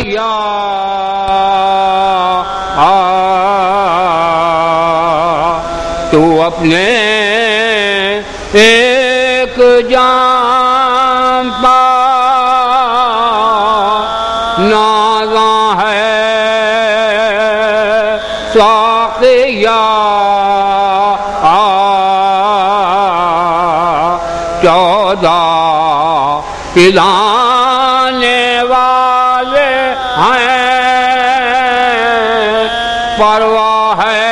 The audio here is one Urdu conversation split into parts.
یا تو اپنے ایک جان پا نازاں ہے ساقیا چودہ پلانے والے ہیں پرواہ ہے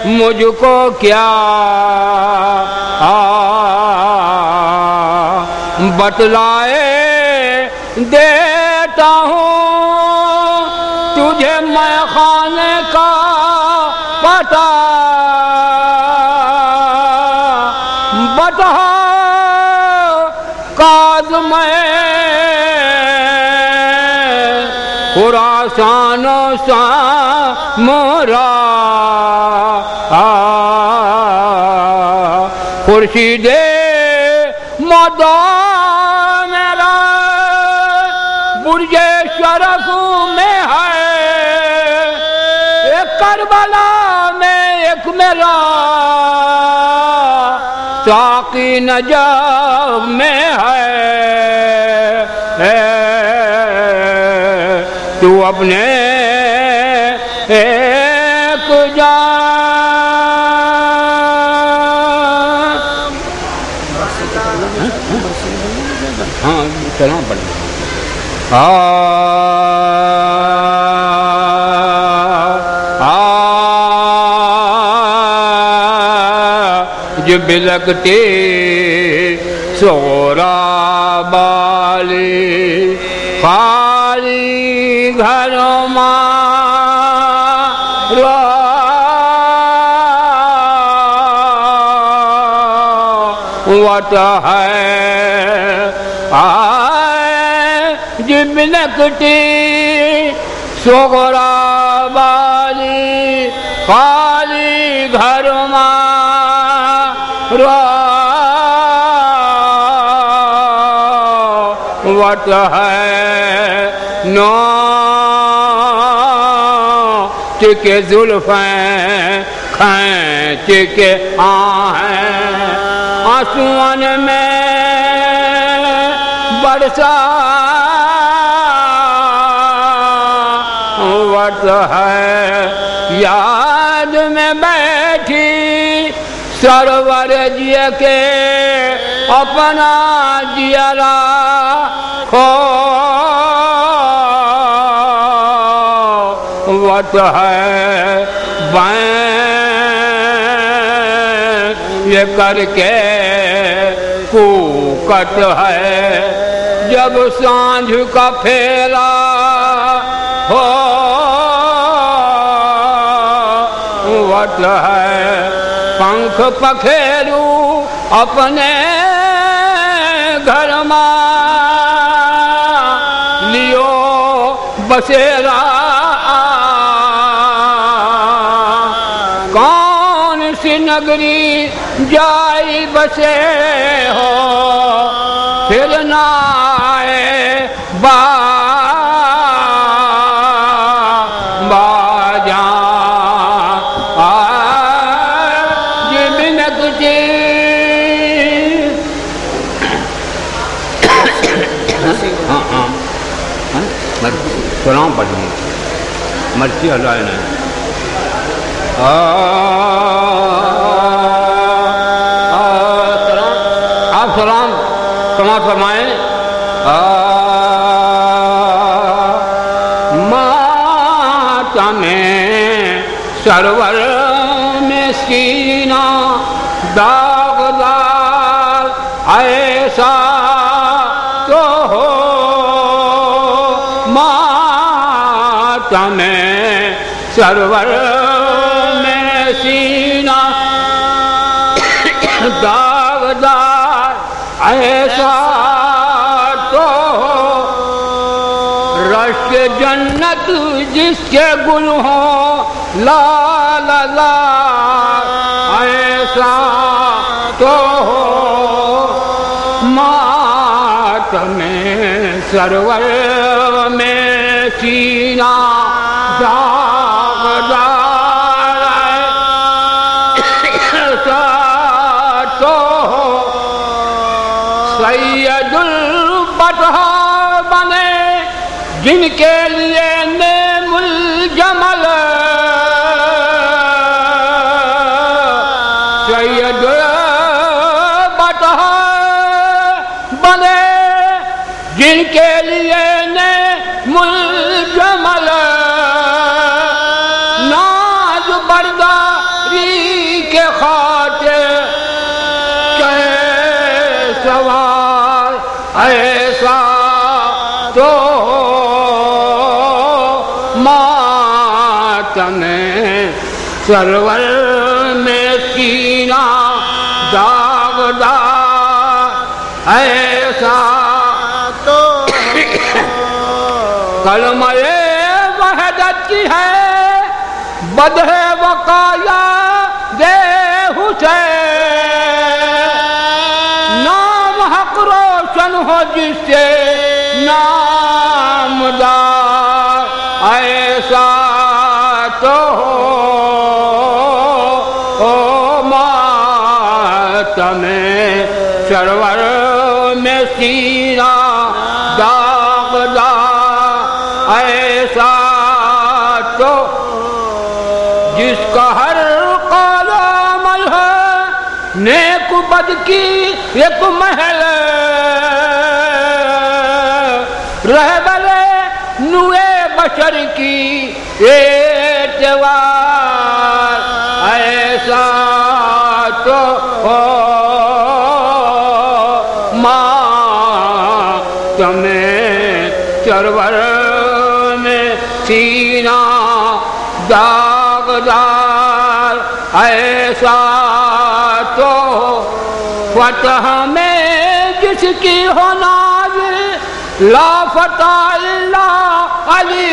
مجھ کو کیا بتلائے دیتا ہوں تجھے میں خانے کا پتہ بتا کاظم خراسان و سامرا خورشید مدام میرا برج شرف میں ہے ایک کربلا میں ایک میرا ساقی نجف میں ہے تو اپنے ایک جان ہاں سلام پڑھ جو بلکتے سورا بالی خالی گھروں وط ہے جو بلکتے سورا بالی خالی گھروں وط ہے نوچ کے زلفیں کھینچ کے آہیں آنسوان میں برسا وط ہے یاد میں بیٹھی سرور جیے کے اپنا جیرا وط ہے بین یہ کر کے کوکٹ ہے جب سانجھ کا پھیلا ہو وط ہے پنکھ پکھیرو اپنے گھر میں لیو بسیرا کون سی نگری جائی بسے ہو پھر نہ آئے سلام پڑھیں مرچی ہلائے نہیں آپ سلام سماعت فرمائیں ماتم سرور میں سینہ داغدار ایسا تو ہو ماتم سرور میں سینہ داغدار ایسا تو ہو رشک جنت جس کے گل ہوں لال لال ایسا تو ہو ماتم سرور میں سینہ داغدار ایسا تو سید البطحا بنے جن کے لیے نعم الجمل سید البطحا بنے جن کے لیے نعم الجمل ناز برداری کے خاطر کہے سوار ایسا تو ماتم سرور میں سینہ داغدار ایسا کلمہ وحدت کی ہے بدہ وقایا دے حسین نام حق روشن ہو جس سے نامدار ایسا تو ہو ماتم سرور میں سینہ داغدار ایسا تو جس کا ہر قول عمل ہے نیک بد کی ایک محل رہبر نوے بشر کی اعتبار ایسا تو ماتم سرور میں سینہ داغدار ایسا تو فتح میں جس کی ہو ناز لا فتح الا علی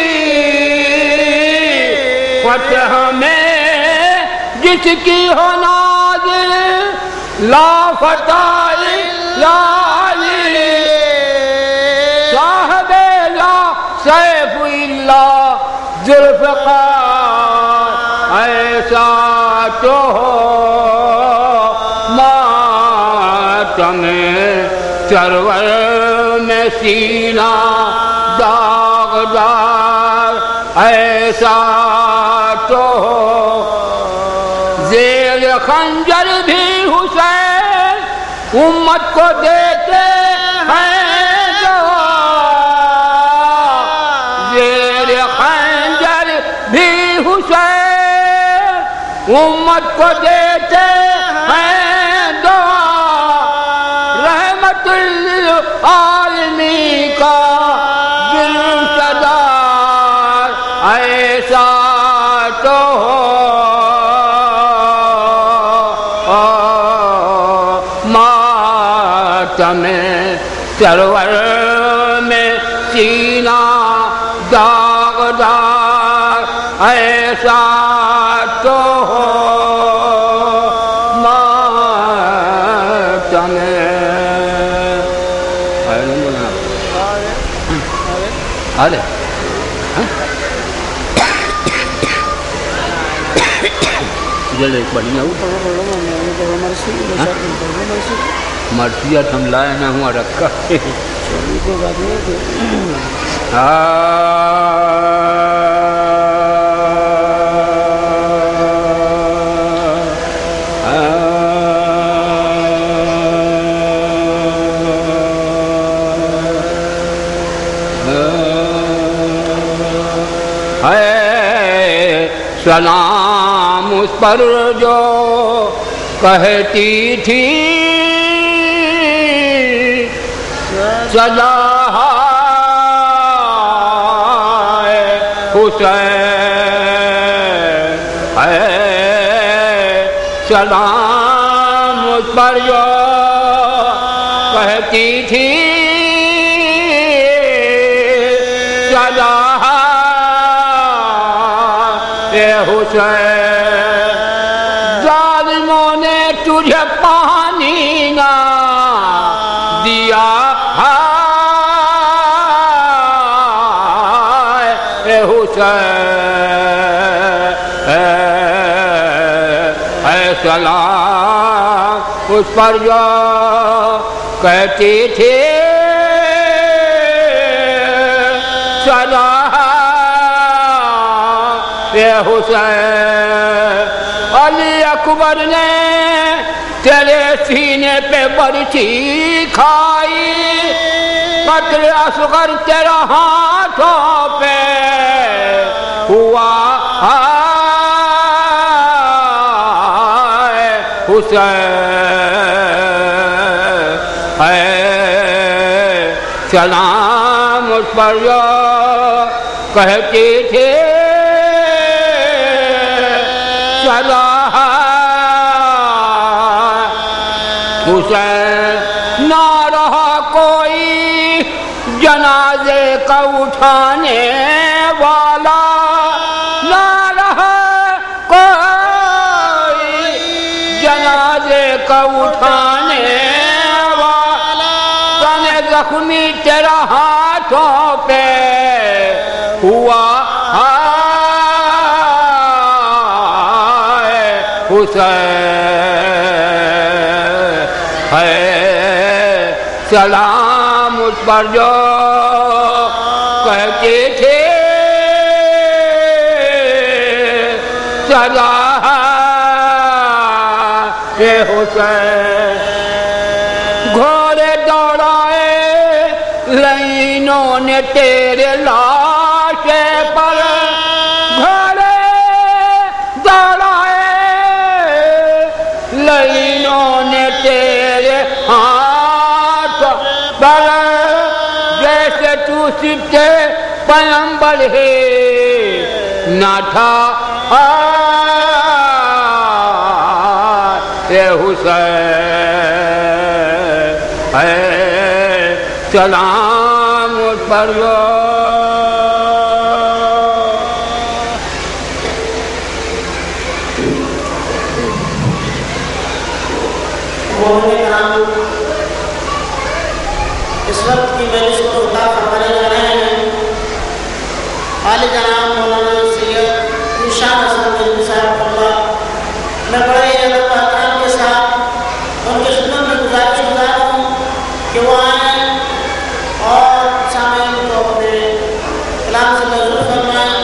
فتح میں جس کی ہو ناز لا فتح الا علی صاحب لا سیف الا ذوالفقار ایسا تو ماتم سرور میں سینہ داغدار ایسا تو زیر خنجر بھی حسین امت کو دیتے ہیں زیر خنجر بھی حسین امت کو دیتے ہیں دعا رحمت للعالمین کا دل صدار ایسا تو ماتم سرور میں سینہ داغدار ایسا تو ماتم آلے جلد ایک بڑی آؤ مرثیت ہم لائے نہ ہوا رکھا سلام اس پر جو کہتی تھی سدا حسین ہے سلام اس پر جو کہتی تھی سدا حسین ظالموں نے تجھے پانی نہ دیا اے سلام اس پر جو کہتی تھی سلام اے حسین علی اکبر نے تیرے سینے پہ برچی کھائی قتل اصغر تیرا ہاتھوں پہ ہوا حسین اے سلام اس پر جو کہتی تھی سلام حسین نہ رہا کوئی جنازے کا اٹھانے والا نہ رہا کوئی جنازے کا اٹھانے والا تن زخمی تیرا ہاتھوں پہ ہوا حسین ہے سلام اس پر جو کہتے تھے سلام اے حسین گھوڑے دوڑائے لائنوں نے تیرے لاشے پر گھوڑے دوڑائے لائنوں نے تیرے ہاتھ پر جیسے تو سبتے پیغمبر ہے نہ تھا اے حسین اے سلام اس پر اس وقت کی مجلس کو خطاب فرمانے جا رہے ہیں عالی جناب مولانا سید ارشاد حسن ندوی صاحب اللہ. میں بڑے ادب و احترام کے ساتھ ان کی خدمت میں گزارش گزارتا ہوں کہ وہ آئیں اور سامعین کو اپنے کلام سے مضبوط فرمائیں.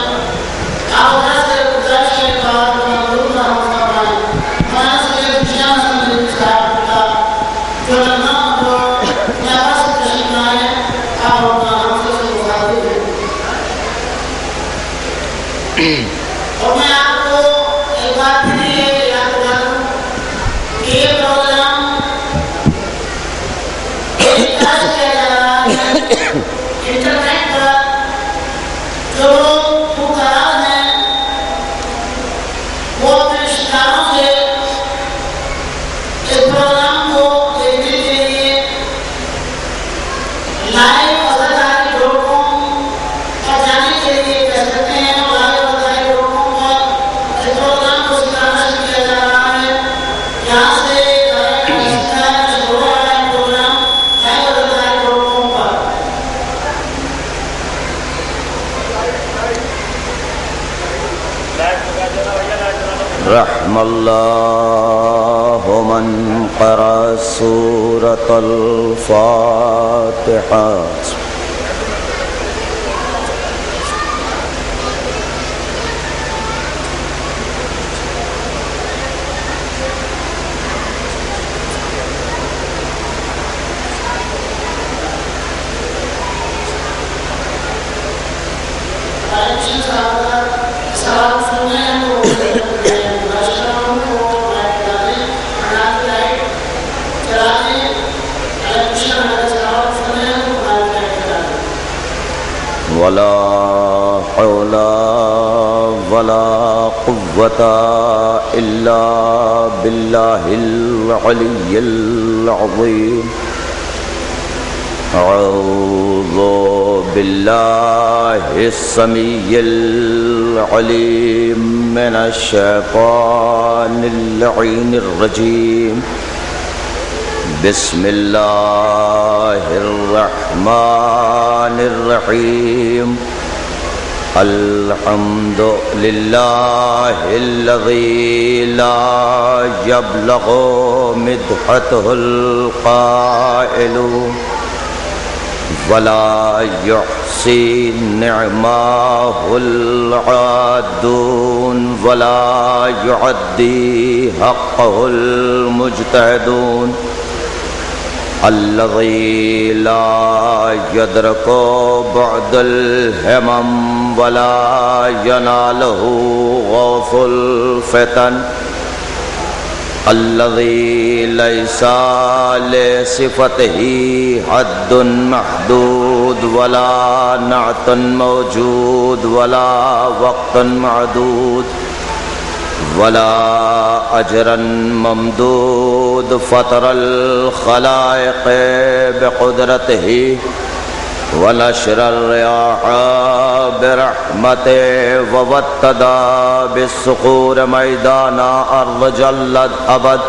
آپ سے گزارش کے بعد مضبوط فرمائیں مولانا سید ارشاد حسن ندوی صاحب اللہ جو اور میں آپ کو ایک بات پھر یاد دلا دوں کہ یہ پروگرام کیا جا رہا ہے انٹرنیٹ پر جو لوگ پرقرار ہیں وہ اپنے رشتہ داروں سے اس پروگرام کو دیکھنے کے لیے لائیو ڈاٹ کام پر جانے کے لیے کہہ سکتے ہیں. رحم اللہ من قرأ سورة الفاتحة. ولا حول ولا قوة إلا بالله العلي العظيم. أعوذ بالله السميع العليم من الشيطان اللعين الرجيم. بسم الله الرحمن الرحيم. الحمد لله الذي لا يبلغ مدحته القائل ولا يحصي نعماه العادون ولا يعدي حقه المجتهدون الذي لا يدرك بعد الهمم ولا يناله غوث الفتن الذي ليس لصفته حد محدود ولا نعت موجود ولا وقت معدود ولا أجرا ممدود فطر الخلائق بقدرته ونشر الرياح برحمته ووتد بالصخور ميدانا أرض جلد أبد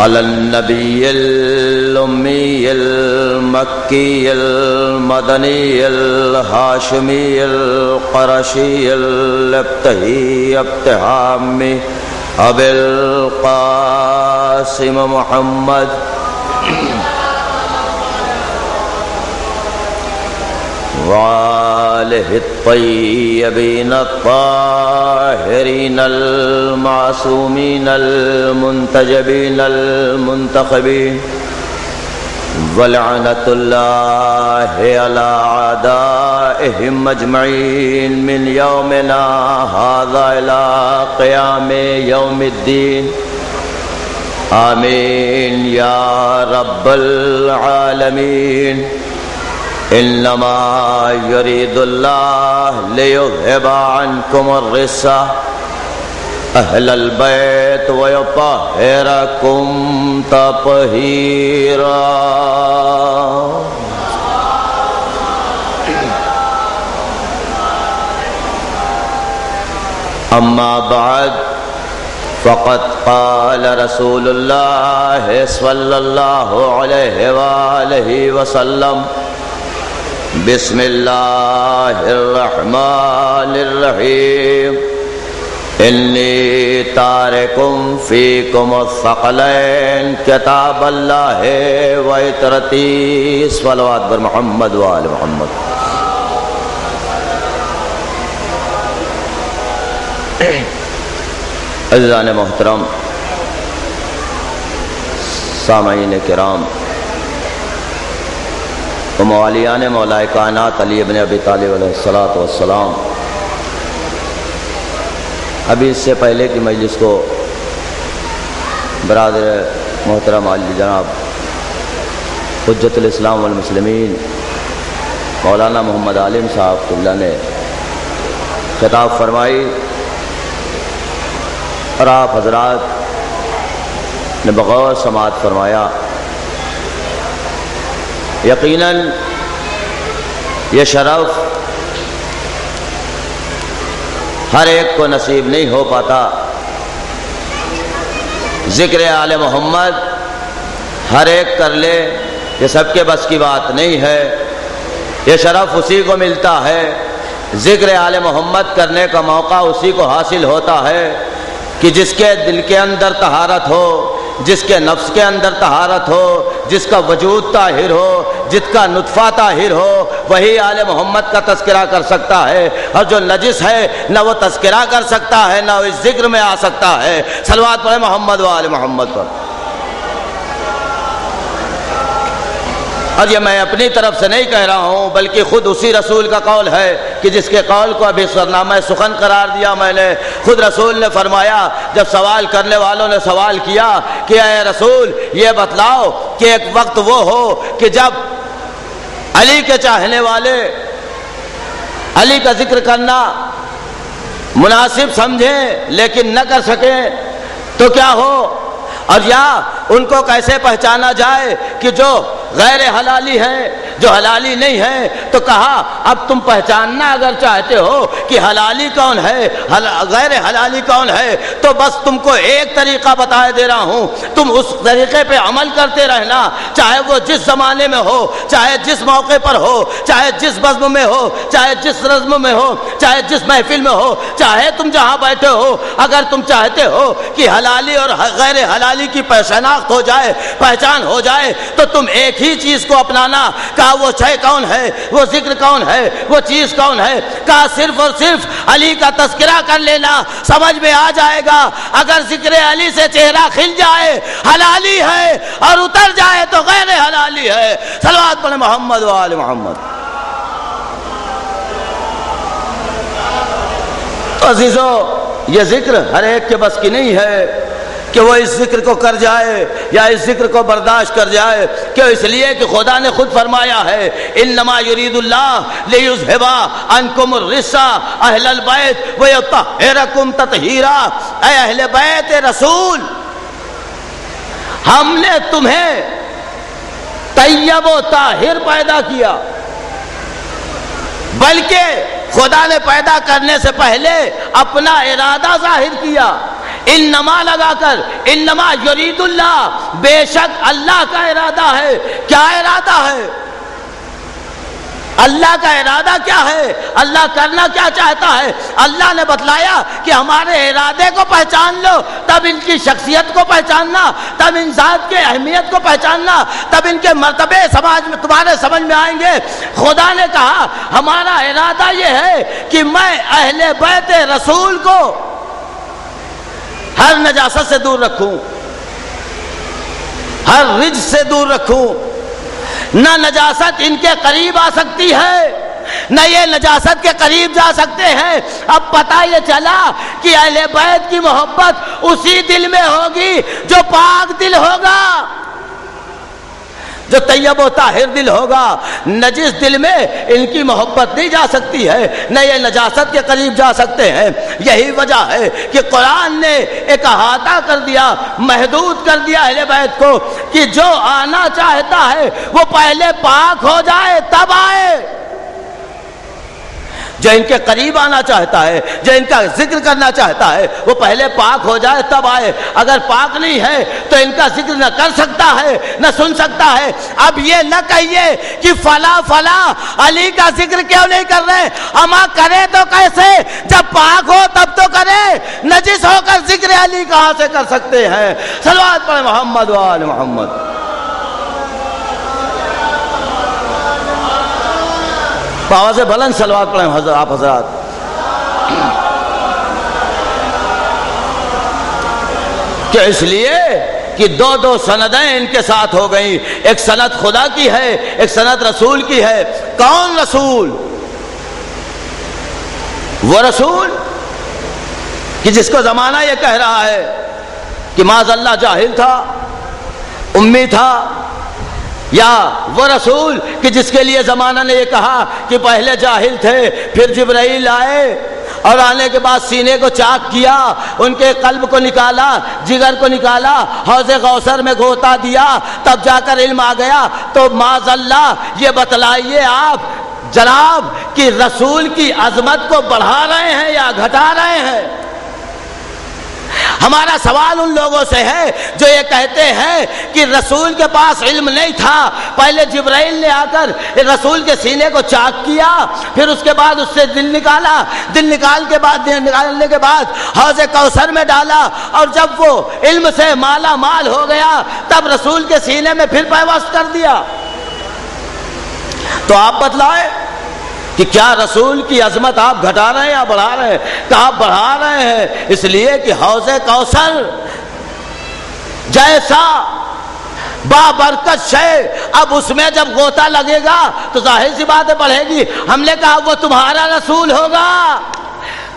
على النبي الأمي المكي المدني الهاشمي القرشي الابتهي ابتهامي أبي القاسم محمد وآله الطيبين الطاهرين المعصومين المنتجبين المنتخبين ولعنة الله على أعدائهم أجمعين من يومنا هذا إلى قيام يوم الدين آمين يا رب العالمين إنما يريد الله ليذهب عنكم الرجس أهل البيت ويطهركم تطهيرا أما بعد فقد قال رسول الله صلى الله عليه وآله وسلم بسم الله الرحمن الرحيم إني تارك فيكم الثقلين كتاب الله وعترتي صلوات بر محمد وآل محمد. عزیزان محترم، سامعین کرام و موالیان مولائے کائنات علی ابن ابی طالب علیہ الصلوۃ والسلام، ابھی اس سے پہلے کی مجلس کو برادر محترم علی جناب حجت الاسلام والمسلمین مولانا محمد عالم صاحب قبلہ نے خطاب فرمائی اور آپ حضرات نے بغور سماعت فرمایا. یقیناً یہ شرف ہر ایک کو نصیب نہیں ہو پاتا. ذکر آل محمد ہر ایک کر لے، یہ سب کے بس کی بات نہیں ہے. یہ شرف اسی کو ملتا ہے، ذکر آل محمد کرنے کا موقع اسی کو حاصل ہوتا ہے کہ جس کے دل کے اندر طہارت ہو، جس کے نفس کے اندر طہارت ہو، جس کا وجود طاہر ہو، جس کا نطفہ طاہر ہو، وہی آل محمد کا تذکرہ کر سکتا ہے. اور جو نجس ہے نہ وہ تذکرہ کر سکتا ہے نہ وہ اس ذکر میں آ سکتا ہے. صلوات پڑھیں محمد و آل محمد پر. اور یہ میں اپنی طرف سے نہیں کہہ رہا ہوں بلکہ خود اسی رسول کا قول ہے کہ جس کے قول کو ابھی سرنامہ سخن قرار دیا میں نے. خود رسول نے فرمایا جب سوال کرنے والوں نے سوال کیا کہ اے رسول یہ بتلاؤ کہ ایک وقت وہ ہو کہ جب علی کے چاہنے والے علی کا ذکر کرنا مناسب سمجھیں لیکن نہ کر سکیں تو کیا ہو، اور یا ان کو کیسے پہچانا جائے کہ جو غیر حلالی ہیں جو حلالی نہیں ہے، تو کہا اب تم پہچاننا اگر چاہتے ہو کہ حلالی کون ہے غیر حلالی کون ہے، تو بس تم کو ایک طریقہ بتا دے رہا ہوں، تم اس طریقے پہ عمل کرتے رہنا، چاہے وہ جس زمانے میں ہو، چاہے جس موقع پر ہو، چاہے جس بزم میں ہو، چاہے جس رزم میں ہو، چاہے جس محفل میں ہو، چاہے تم جہاں بیٹھے ہو، اگر تم چاہتے ہو کہ حلالی اور غیر حلالی کی شناخت ہو جائے، پہچان ہو جائے، تو تم ایک ہی چیز کو اپنانا۔ کہا وہ شے کون ہے، وہ ذکر کون ہے، وہ چیز کون ہے؟ کہا صرف اور صرف علی کا تذکرہ کر لینا، سمجھ میں آ جائے گا۔ اگر ذکر علی سے چہرہ کھل جائے حلالی ہے، اور اتر جائے تو غیر حلالی ہے۔ صلوات پڑھیں محمد و آل محمد۔ تو عزیزو، یہ ذکر ہر ایک کے بس کی نہیں ہے کہ وہ اس ذکر کو کر جائے یا اس ذکر کو برداشت کر جائے، کیوں؟ اس لیے کہ خدا نے خود فرمایا ہے انما یرید اللہ لیذھب عنکم الرجس اہل البیت ویطہرکم تطہیرا۔ اے اہل بیت رسول، ہم نے تمہیں طیب و طاہر پیدا کیا، بلکہ خدا نے پیدا کرنے سے پہلے اپنا ارادہ ظاہر کیا، انما لگا کر، انما یرید اللہ، بے شک اللہ کا ارادہ ہے۔ کیا ارادہ ہے؟ اللہ کا ارادہ کیا ہے؟ اللہ کرنا کیا چاہتا ہے؟ اللہ نے بتلایا کہ ہمارے ارادے کو پہچان لو، تب ان کی شخصیت کو پہچاننا، تب ان ذات کے اہمیت کو پہچاننا، تب ان کے مرتبے سماج میں تمہارے سمجھ میں آئیں گے۔ خدا نے کہا ہمارا ارادہ یہ ہے کہ میں اہل بیت رسول کو ہر نجاست سے دور رکھوں، ہر رجس سے دور رکھوں۔ نہ نجاست ان کے قریب آ سکتی ہے، نہ یہ نجاست کے قریب جا سکتے ہیں۔ اب پتہ یہ چلا کہ اہل بیت کی محبت اسی دل میں ہوگی جو پاک دل ہوگا، جو طیب و طاہر دل ہوگا۔ نجس دل میں ان کی محبت نہیں جا سکتی ہے، نہ یہ نجاست کے قریب جا سکتے ہیں۔ یہی وجہ ہے کہ قرآن نے ایک احاطہ کر دیا، محدود کر دیا اہل بیت کو کہ جو آنا چاہتا ہے وہ پہلے پاک ہو جائے تب آئے۔ جو ان کے قریب آنا چاہتا ہے، جو ان کا ذکر کرنا چاہتا ہے، وہ پہلے پاک ہو جائے تب آئے۔ اگر پاک نہیں ہے تو ان کا ذکر نہ کر سکتا ہے، نہ سن سکتا ہے۔ اب یہ نہ کہیے کہ فلاں فلاں علی کا ذکر کیوں نہیں کر رہے، اما کرے تو کیسے؟ جب پاک ہو تب تو کرے، نجس ہو کر ذکر علی کہاں سے کر سکتے ہیں؟ صلوات پڑھیں محمد و آل محمد۔ آواز بلند صلوات پڑھیں آپ حضرات۔ کہ اس لیے کہ دو سندیں ان کے ساتھ ہو گئیں، ایک سند خدا کی ہے، ایک سند رسول کی ہے۔ کون رسول؟ وہ رسول کہ جس کو زمانہ یہ کہہ رہا ہے کہ معاذ اللہ جاہل تھا، امی تھا، یا وہ رسول کہ جس کے لیے زمانہ نے یہ کہا کہ پہلے جاہل تھے، پھر جبرائیل آئے اور آنے کے بعد سینے کو چاک کیا، ان کے قلب کو نکالا، جگر کو نکالا، حوض کوثر میں گھوتا دیا، تب جا کر علم آ گیا۔ تو معاذ اللہ یہ بتلائیے آپ جناب کہ رسول کی عظمت کو بڑھا رہے ہیں یا گھٹا رہے ہیں؟ ہمارا سوال ان لوگوں سے ہے جو یہ کہتے ہیں کہ رسول کے پاس علم نہیں تھا، پہلے جبرائیل نے آ کر رسول کے سینے کو چاک کیا، پھر اس کے بعد اس سے دل نکالا، دل نکالنے کے بعد حوض کوثر میں ڈالا، اور جب وہ علم سے مالا مال ہو گیا تب رسول کے سینے میں پھر پیوست کر دیا۔ تو آپ بتلائیں کہ کیا رسول کی عظمت آپ گھٹا رہے ہیں یا بڑھا رہے ہیں؟ کہ آپ بڑھا رہے ہیں، اس لیے کہ حوض کوثر جیسا بابرکت شے، اب اس میں جب غوطہ لگے گا تو ظاہر سی باتیں بڑھے گی۔ ہم نے کہا وہ تمہارا رسول ہوگا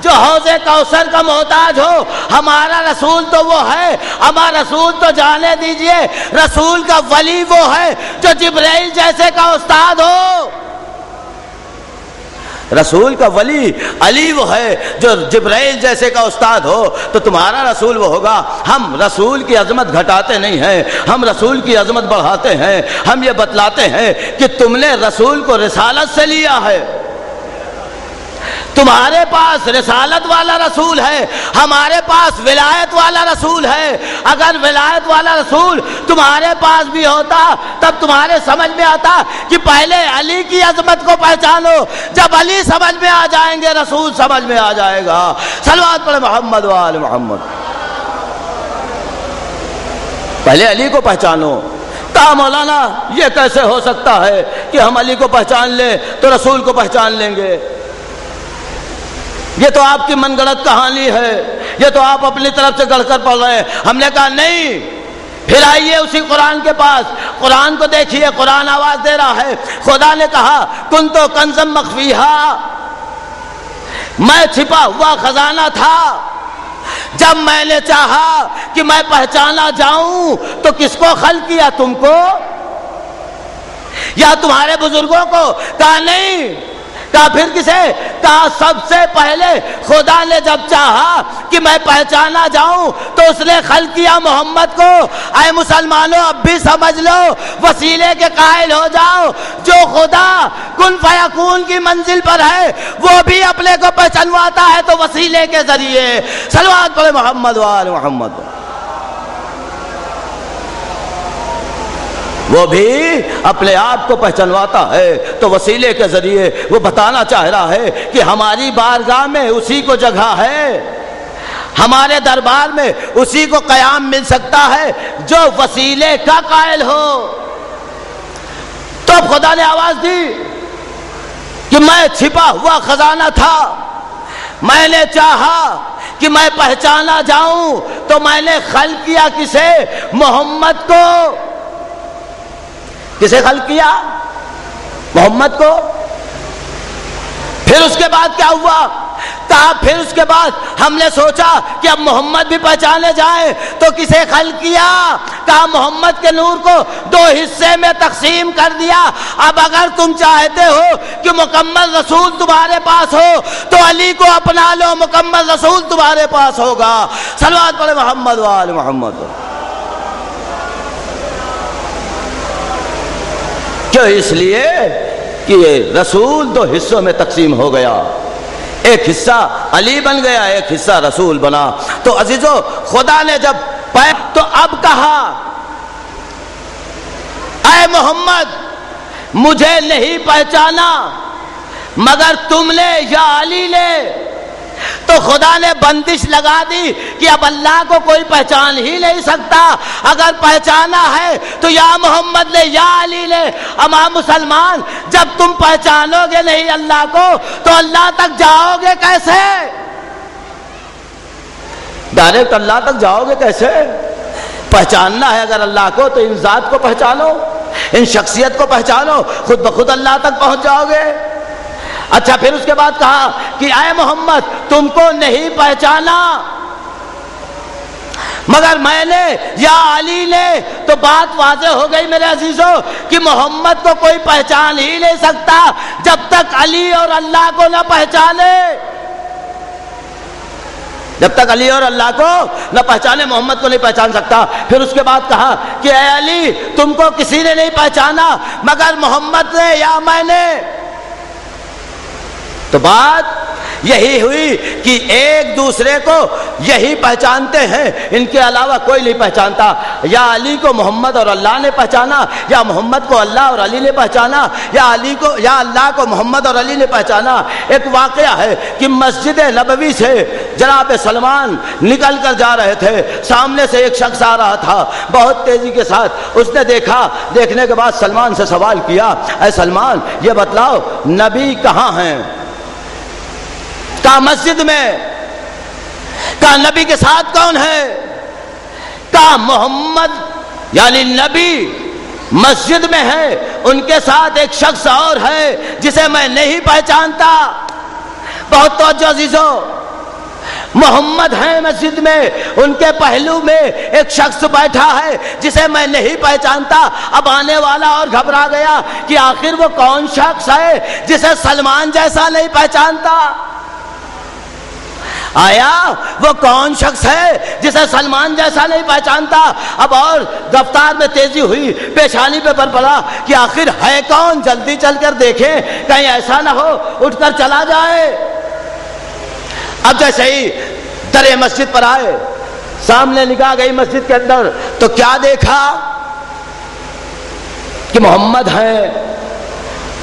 جو حوض کوثر کا محتاج ہو، ہمارا رسول تو وہ ہے، ہمارا رسول تو جانے دیجئے رسول کا ولی وہ ہے جو جبرائیل جیسے کا استاد ہو۔ رسول کا ولی علی وہ ہے جو جبرائیل جیسے کا استاد ہو، تو تمہارا رسول وہ ہوگا۔ ہم رسول کی عظمت گھٹاتے نہیں ہیں، ہم رسول کی عظمت بڑھاتے ہیں۔ ہم یہ بتلاتے ہیں کہ تم نے رسول کو رسالت سے لیا ہے، تمہارے پاس رسالت والا رسول ہے، ہمارے پاس ولایت والا رسول ہے۔ اگر ولایت والا رسول تمہارے پاس بھی ہوتا تب تمہارے سمجھ میں آتا کہ پہلے علی کی عظمت کو پہچانو، جب علی سمجھ میں آ جائیں گے رسول سمجھ میں آ جائے گا۔ صلوات پڑھے محمد و آل محمد۔ پہلے علی کو پہچانو۔ کہا مولانا یہ کیسے ہو سکتا ہے کہ ہم علی کو پہچان لیں تو رسول کو پہچان لیں گے؟ یہ تو آپ کی من گڑت کہانی ہے، یہ تو آپ اپنی طرف سے گڑھ کر پڑھ رہے ہیں۔ ہم نے کہا نہیں، پھر آئیے اسی قرآن کے پاس، قرآن کو دیکھیے، قرآن آواز دے رہا ہے۔ خدا نے کہا کنتو کنزم مخفیہا، میں چھپا ہوا خزانہ تھا، جب میں نے چاہا کہ میں پہچانا جاؤں تو کس کو خلق کیا؟ تم کو یا تمہارے بزرگوں کو؟ کہا نہیں۔ کہا پھر کسے؟ کہا سب سے پہلے خدا نے جب چاہا کہ میں پہچانا جاؤں تو اس نے خلق کیا محمد کو۔ اے مسلمانوں اب بھی سمجھ لو، وسیلے کے قائل ہو جاؤ۔ جو خدا کن فیکون کی منزل پر ہے وہ بھی اپنے کو پہچانواتا ہے تو وسیلے کے ذریعے۔ صلوات پڑھے محمد و آل محمد۔ وہ بھی اپنے آپ کو پہچانواتا ہے تو وسیلے کے ذریعے۔ وہ بتانا چاہ رہا ہے کہ ہماری بارگاہ میں اسی کو جگہ ہے، ہمارے دربار میں اسی کو قیام مل سکتا ہے جو وسیلے کا قائل ہو۔ تو اب خدا نے آواز دی کہ میں چھپا ہوا خزانہ تھا، میں نے چاہا کہ میں پہچانا جاؤں تو میں نے خلق کیا کسے؟ محمد کو۔ کسے خلق کیا؟ محمد کو۔ پھر اس کے بعد کیا ہوا؟ کہا پھر اس کے بعد ہم نے سوچا کہ اب محمد بھی پہچانے جائیں تو کسے خلق کیا؟ کہا محمد کے نور کو دو حصے میں تقسیم کر دیا۔ اب اگر تم چاہتے ہو کہ مکمل رسول تمہارے پاس ہو تو علی کو اپنا لو، مکمل رسول تمہارے پاس ہوگا۔ صلوات پڑھے محمد و آل محمد۔ کیوں؟ اس لیے کہ یہ رسول دو حصوں میں تقسیم ہو گیا، ایک حصہ علی بن گیا، ایک حصہ رسول بنا۔ تو عزیزو خدا نے جب تو اب کہا اے محمد مجھے نہیں پہچانا مگر تم نے یا علی نے، تو خدا نے بندش لگا دی کہ اب اللہ کو کوئی پہچان ہی نہیں سکتا۔ اگر پہچانا ہے تو یا محمد نے یا علی نے۔ اما مسلمان جب تم پہچانو گے نہیں اللہ کو تو اللہ تک جاؤ گے کیسے؟ ڈائریکٹ اللہ تک جاؤ گے کیسے؟ پہچاننا ہے اگر اللہ کو تو ان ذات کو پہچانو، ان شخصیت کو پہچانو، خود بخود اللہ تک پہنچ جاؤ گے۔ اچھا پھر اس کے بعد کہا کہ اے محمد تم کو نہیں پہچانا مگر میں نے یا علی نے، تو بات واضح ہو گئی میرے عزیزوں کہ محمد کو کوئی پہچان ہی نہیں سکتا جب تک علی اور اللہ کو نہ پہچانے۔ جب تک علی اور اللہ کو نہ پہچانے محمد کو نہیں پہچان سکتا۔ پھر اس کے بعد کہا کہ اے علی تم کو کسی نے نہیں پہچانا مگر محمد نے یا میں نے۔ تو بات یہی ہوئی کہ ایک دوسرے کو یہی پہچانتے ہیں، ان کے علاوہ کوئی نہیں پہچانتا۔ یا علی کو محمد اور اللہ نے پہچانا، یا محمد کو اللہ اور علی نے پہچانا، یا اللہ کو محمد اور علی نے پہچانا۔ ایک واقعہ ہے کہ مسجد نبوی سے جناب سلمان نکل کر جا رہے تھے، سامنے سے ایک شخص آ رہا تھا بہت تیزی کے ساتھ۔ اس نے دیکھا، دیکھنے کے بعد سلمان سے سوال کیا اے سلمان یہ بتلاؤ نبی کہاں ہیں؟ کہا مسجد میں۔ کہا نبی کے ساتھ کون ہے؟ کہا محمد یعنی نبی مسجد میں ہے، ان کے ساتھ ایک شخص اور ہے جسے میں نہیں پہچانتا۔ بہت توجہ عزیزو، محمد ہیں مسجد میں، ان کے پہلو میں ایک شخص بیٹھا ہے جسے میں نہیں پہچانتا۔ اب آنے والا اور گھبرا گیا کہ آخر وہ کون شخص ہے جسے سلمان جیسا نہیں پہچانتا؟ آیا وہ کون شخص ہے جسے سلمان جیسا نہیں پہچانتا؟ اب اور رفتار میں تیزی ہوئی، پیشانی پہ پر پڑا کہ آخر ہے کون، جلدی چل کر دیکھیں کہیں ایسا نہ ہو اٹھ کر چلا جائے۔ اب جیسے ہی در مسجد پر آئے، سامنے نگاہ گئی مسجد کے اندر، تو کیا دیکھا کہ محمد ہیں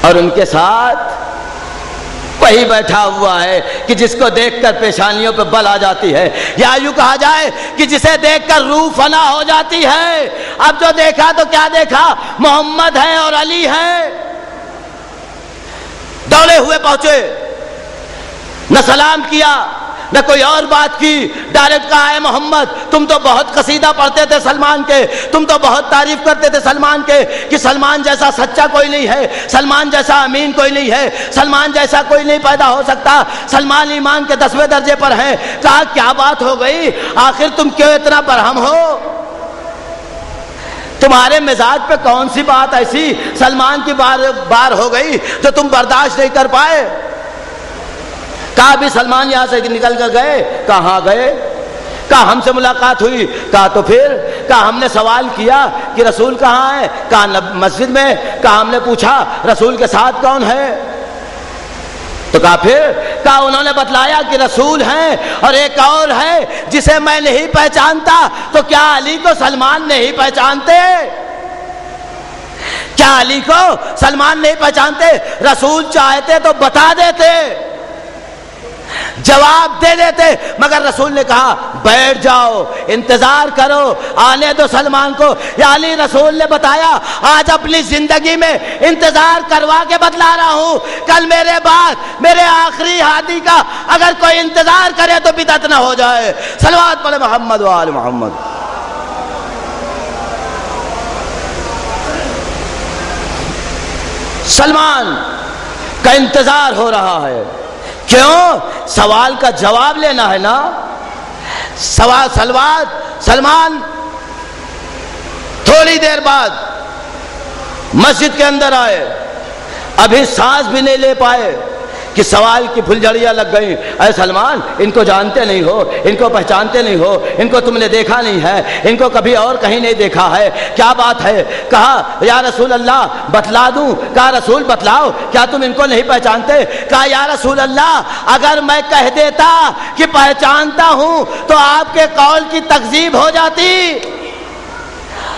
اور ان کے ساتھ وہی بیٹھا ہوا ہے کہ جس کو دیکھ کر پیشانیوں پہ بل آ جاتی ہے، یا یوں کہا جائے کہ جسے دیکھ کر روح فنا ہو جاتی ہے۔ اب جو دیکھا تو کیا دیکھا؟ محمد ہیں اور علی ہیں۔ دوڑے ہوئے پہنچے، نہ سلام کیا نہ کوئی اور بات کی، ڈائریکٹ کہا ہے محمد تم تو بہت قصیدہ پڑھتے تھے سلمان کے، تم تو بہت تعریف کرتے تھے سلمان کے کہ سلمان جیسا سچا کوئی نہیں ہے، سلمان جیسا امین کوئی نہیں ہے، سلمان جیسا کوئی نہیں پیدا ہو سکتا، سلمان ایمان کے 10ویں درجے پر ہیں۔ کہا کیا بات ہو گئی، آخر تم کیوں اتنا برہم ہو؟ تمہارے مزاج پہ کون سی بات ایسی سلمان کی بار ہو گئی جو تم برداشت نہیں کر پائے؟ کہا بھی سلمان یہاں سے نکل کر گئے؟ کہاں گئے؟ کہا ہم سے ملاقات ہوئی۔ کہا تو پھر؟ کہا ہم نے سوال کیا کہ رسول کہاں ہے؟ کہا مسجد میں۔ کہا ہم نے پوچھا رسول کے ساتھ کون ہے؟ تو کہا پھر؟ کہا انہوں نے بتلایا کہ رسول ہیں اور ایک اور ہے جسے میں نہیں پہچانتا۔ تو کیا علی کو سلمان نہیں پہچانتے؟ کیا علی کو سلمان نہیں پہچانتے؟ رسول چاہتے تو بتا دیتے، جواب دے دیتے، مگر رسول نے کہا بیٹھ جاؤ، انتظار کرو، آنے دو سلمان کو۔ یا علی رسول نے بتایا آج اپنی زندگی میں انتظار کروا کے بتلا رہا ہوں، کل میرے بعد میرے آخری ہادی کا اگر کوئی انتظار کرے تو بدعت نہ ہو جائے۔ صلوات پڑھے محمد و آل محمد۔ سلمان کا انتظار ہو رہا ہے، کیوں؟ سوال کا جواب لینا ہے نا۔ سلمان تھوڑی دیر بعد مسجد کے اندر آئے، ابھی سانس بھی نہیں لے پائے کہ سوال کی پھلجھڑیاں لگ گئیں۔ اے سلمان ان کو جانتے نہیں ہو، ان کو پہچانتے نہیں ہو، ان کو تم نے دیکھا نہیں ہے، ان کو کبھی اور کہیں نہیں دیکھا ہے، کیا بات ہے؟ کہا یا رسول اللہ بتلا دوں؟ کہا رسول بتلاؤ، کیا تم ان کو نہیں پہچانتے؟ کہا یا رسول اللہ اگر میں کہہ دیتا کہ پہچانتا ہوں تو آپ کے قول کی تکذیب ہو جاتی،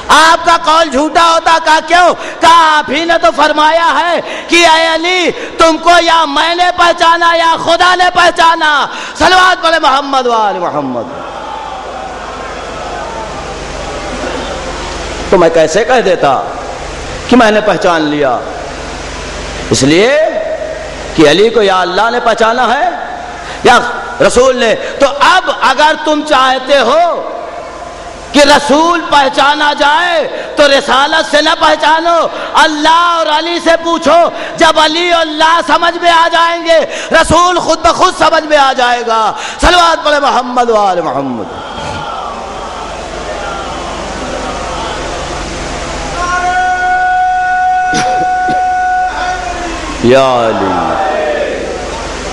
آپ کا قول جھوٹا ہوتا۔ کہا کیوں؟ کہا آپ ہی نے تو فرمایا ہے کہ اے علی تم کو یا میں نے پہچانا یا خدا نے پہچانا۔ صلوات پڑھے محمد و آل محمد۔ تو میں کیسے کہہ دیتا کہ میں نے پہچان لیا؟ اس لیے کہ علی کو یا اللہ نے پہچانا ہے یا رسول نے۔ تو اب اگر تم چاہتے ہو کہ رسول پہچانا جائے تو رسالت سے نہ پہچانو، اللہ اور علی سے پوچھو۔ جب علی اور اللہ سمجھ میں آ جائیں گے رسول خود بخود سمجھ میں آ جائے گا۔ صلوات پڑھے محمد و آل محمد۔ یا علی۔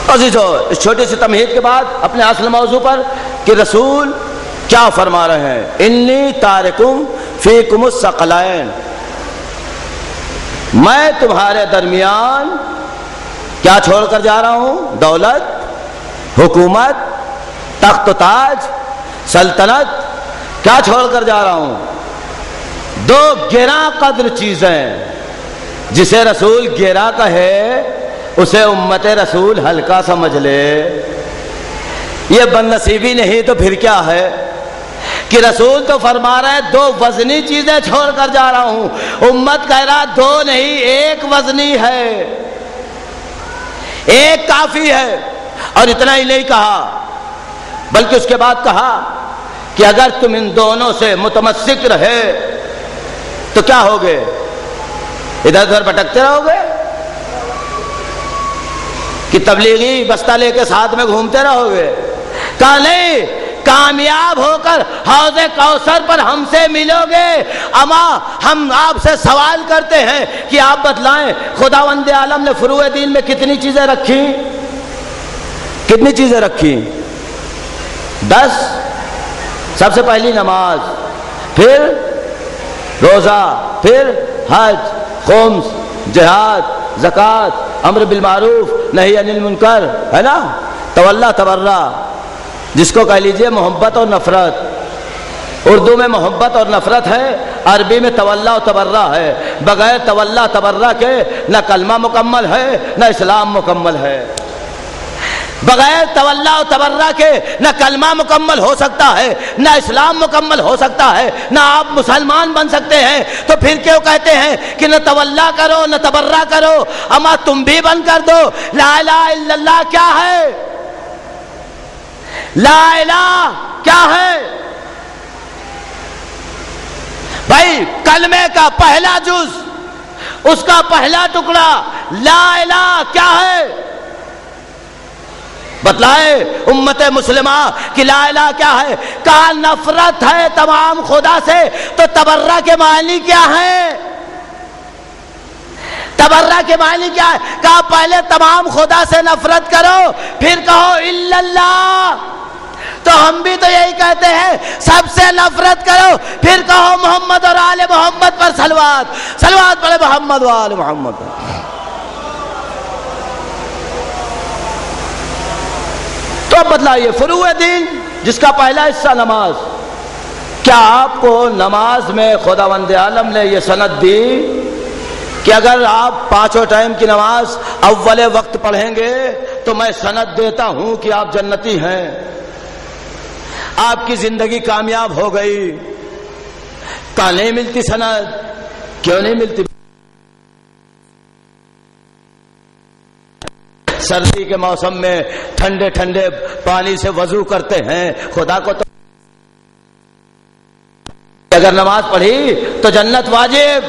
عزیزو اس چھوٹی سی تمہید کے بعد اپنے اصل موضوع پر کہ رسول کیا فرما رہے ہیں، انی تارکم فیکم الثقلین، میں تمہارے درمیان کیا چھوڑ کر جا رہا ہوں؟ دولت، حکومت، تخت و تاج، سلطنت، کیا چھوڑ کر جا رہا ہوں؟ دو گراں قدر چیزیں، جسے رسول گراں کہے اسے امت رسول ہلکا سمجھ لے۔ یہ بد نصیبی نہیں تو پھر کیا ہے کہ رسول تو فرما رہا ہے دو وزنی چیزیں چھوڑ کر جا رہا ہوں، امت کہہ رہا دو نہیں ایک وزنی ہے، ایک کافی ہے۔ اور اتنا ہی نہیں کہا بلکہ اس کے بعد کہا کہ اگر تم ان دونوں سے متمسک رہے تو کیا ہوگے؟ ادھر ادھر بھٹکتے رہو گے کہ تبلیغی بستہ لے کے ساتھ میں گھومتے رہو گے؟ کہا نہیں، کامیاب ہو کر حوض کوثر پر ہم سے ملو گے۔ اما ہم آپ سے سوال کرتے ہیں کہ آپ بتلائیں خداوند عالم نے فروع دین میں کتنی چیزیں رکھی؟ کتنی چیزیں رکھی؟ 10۔ سب سے پہلی نماز، پھر روزہ، پھر حج، خمس، جہاد، زکوٰۃ، امر بالمعروف، نہی عن المنکر، ہے نا، تولا تبرہ، جس کو کہہ لیجئے محبت اور نفرت۔ اردو میں محبت اور نفرت ہے، عربی میں تولا و تبرہ ہے۔ بغیر تولا تبرہ کے نہ کلمہ مکمل ہے نہ اسلام مکمل ہے۔ بغیر تولا و تبرہ کے نہ کلمہ مکمل ہو سکتا ہے نہ اسلام مکمل ہو سکتا ہے، نہ آپ مسلمان بن سکتے ہیں۔ تو پھر کیوں کہتے ہیں کہ نہ تولا کرو نہ تبرہ کرو؟ اما تم بھی بن کر دو۔ لا الہ الا اللہ کیا ہے؟ لا الہ کیا ہے بھائی؟ کلمے کا پہلا جز، اس کا پہلا ٹکڑا لا الہ کیا ہے؟ بتلائے امت مسلمہ کہ لا الہ کیا ہے؟ کہا نفرت ہے تمام خدا سے۔ تو تبرہ کے معنی کیا ہے؟ تبرہ کے معنی کیا ہے؟ کہا پہلے تمام خدا سے نفرت کرو، پھر کہو الا اللہ۔ تو ہم بھی تو یہی کہتے ہیں، سب سے نفرت کرو، پھر کہو محمد اور آل محمد پر صلوات، صلوات پڑھے محمد و آل محمد۔ تو اب بتلائیے فروع دین جس کا پہلا حصہ نماز، کیا آپ کو نماز میں خداوند عالم نے یہ سند دی کہ اگر آپ 5 ٹائم کی نماز اول وقت پڑھیں گے تو میں سند دیتا ہوں کہ آپ جنتی ہیں، آپ کی زندگی کامیاب ہو گئی؟ کہاں نہیں ملتی سند؟ کیوں نہیں ملتی؟ سردی کے موسم میں ٹھنڈے ٹھنڈے پانی سے وضو کرتے ہیں، خدا کو تو اگر نماز پڑھی تو جنت واجب،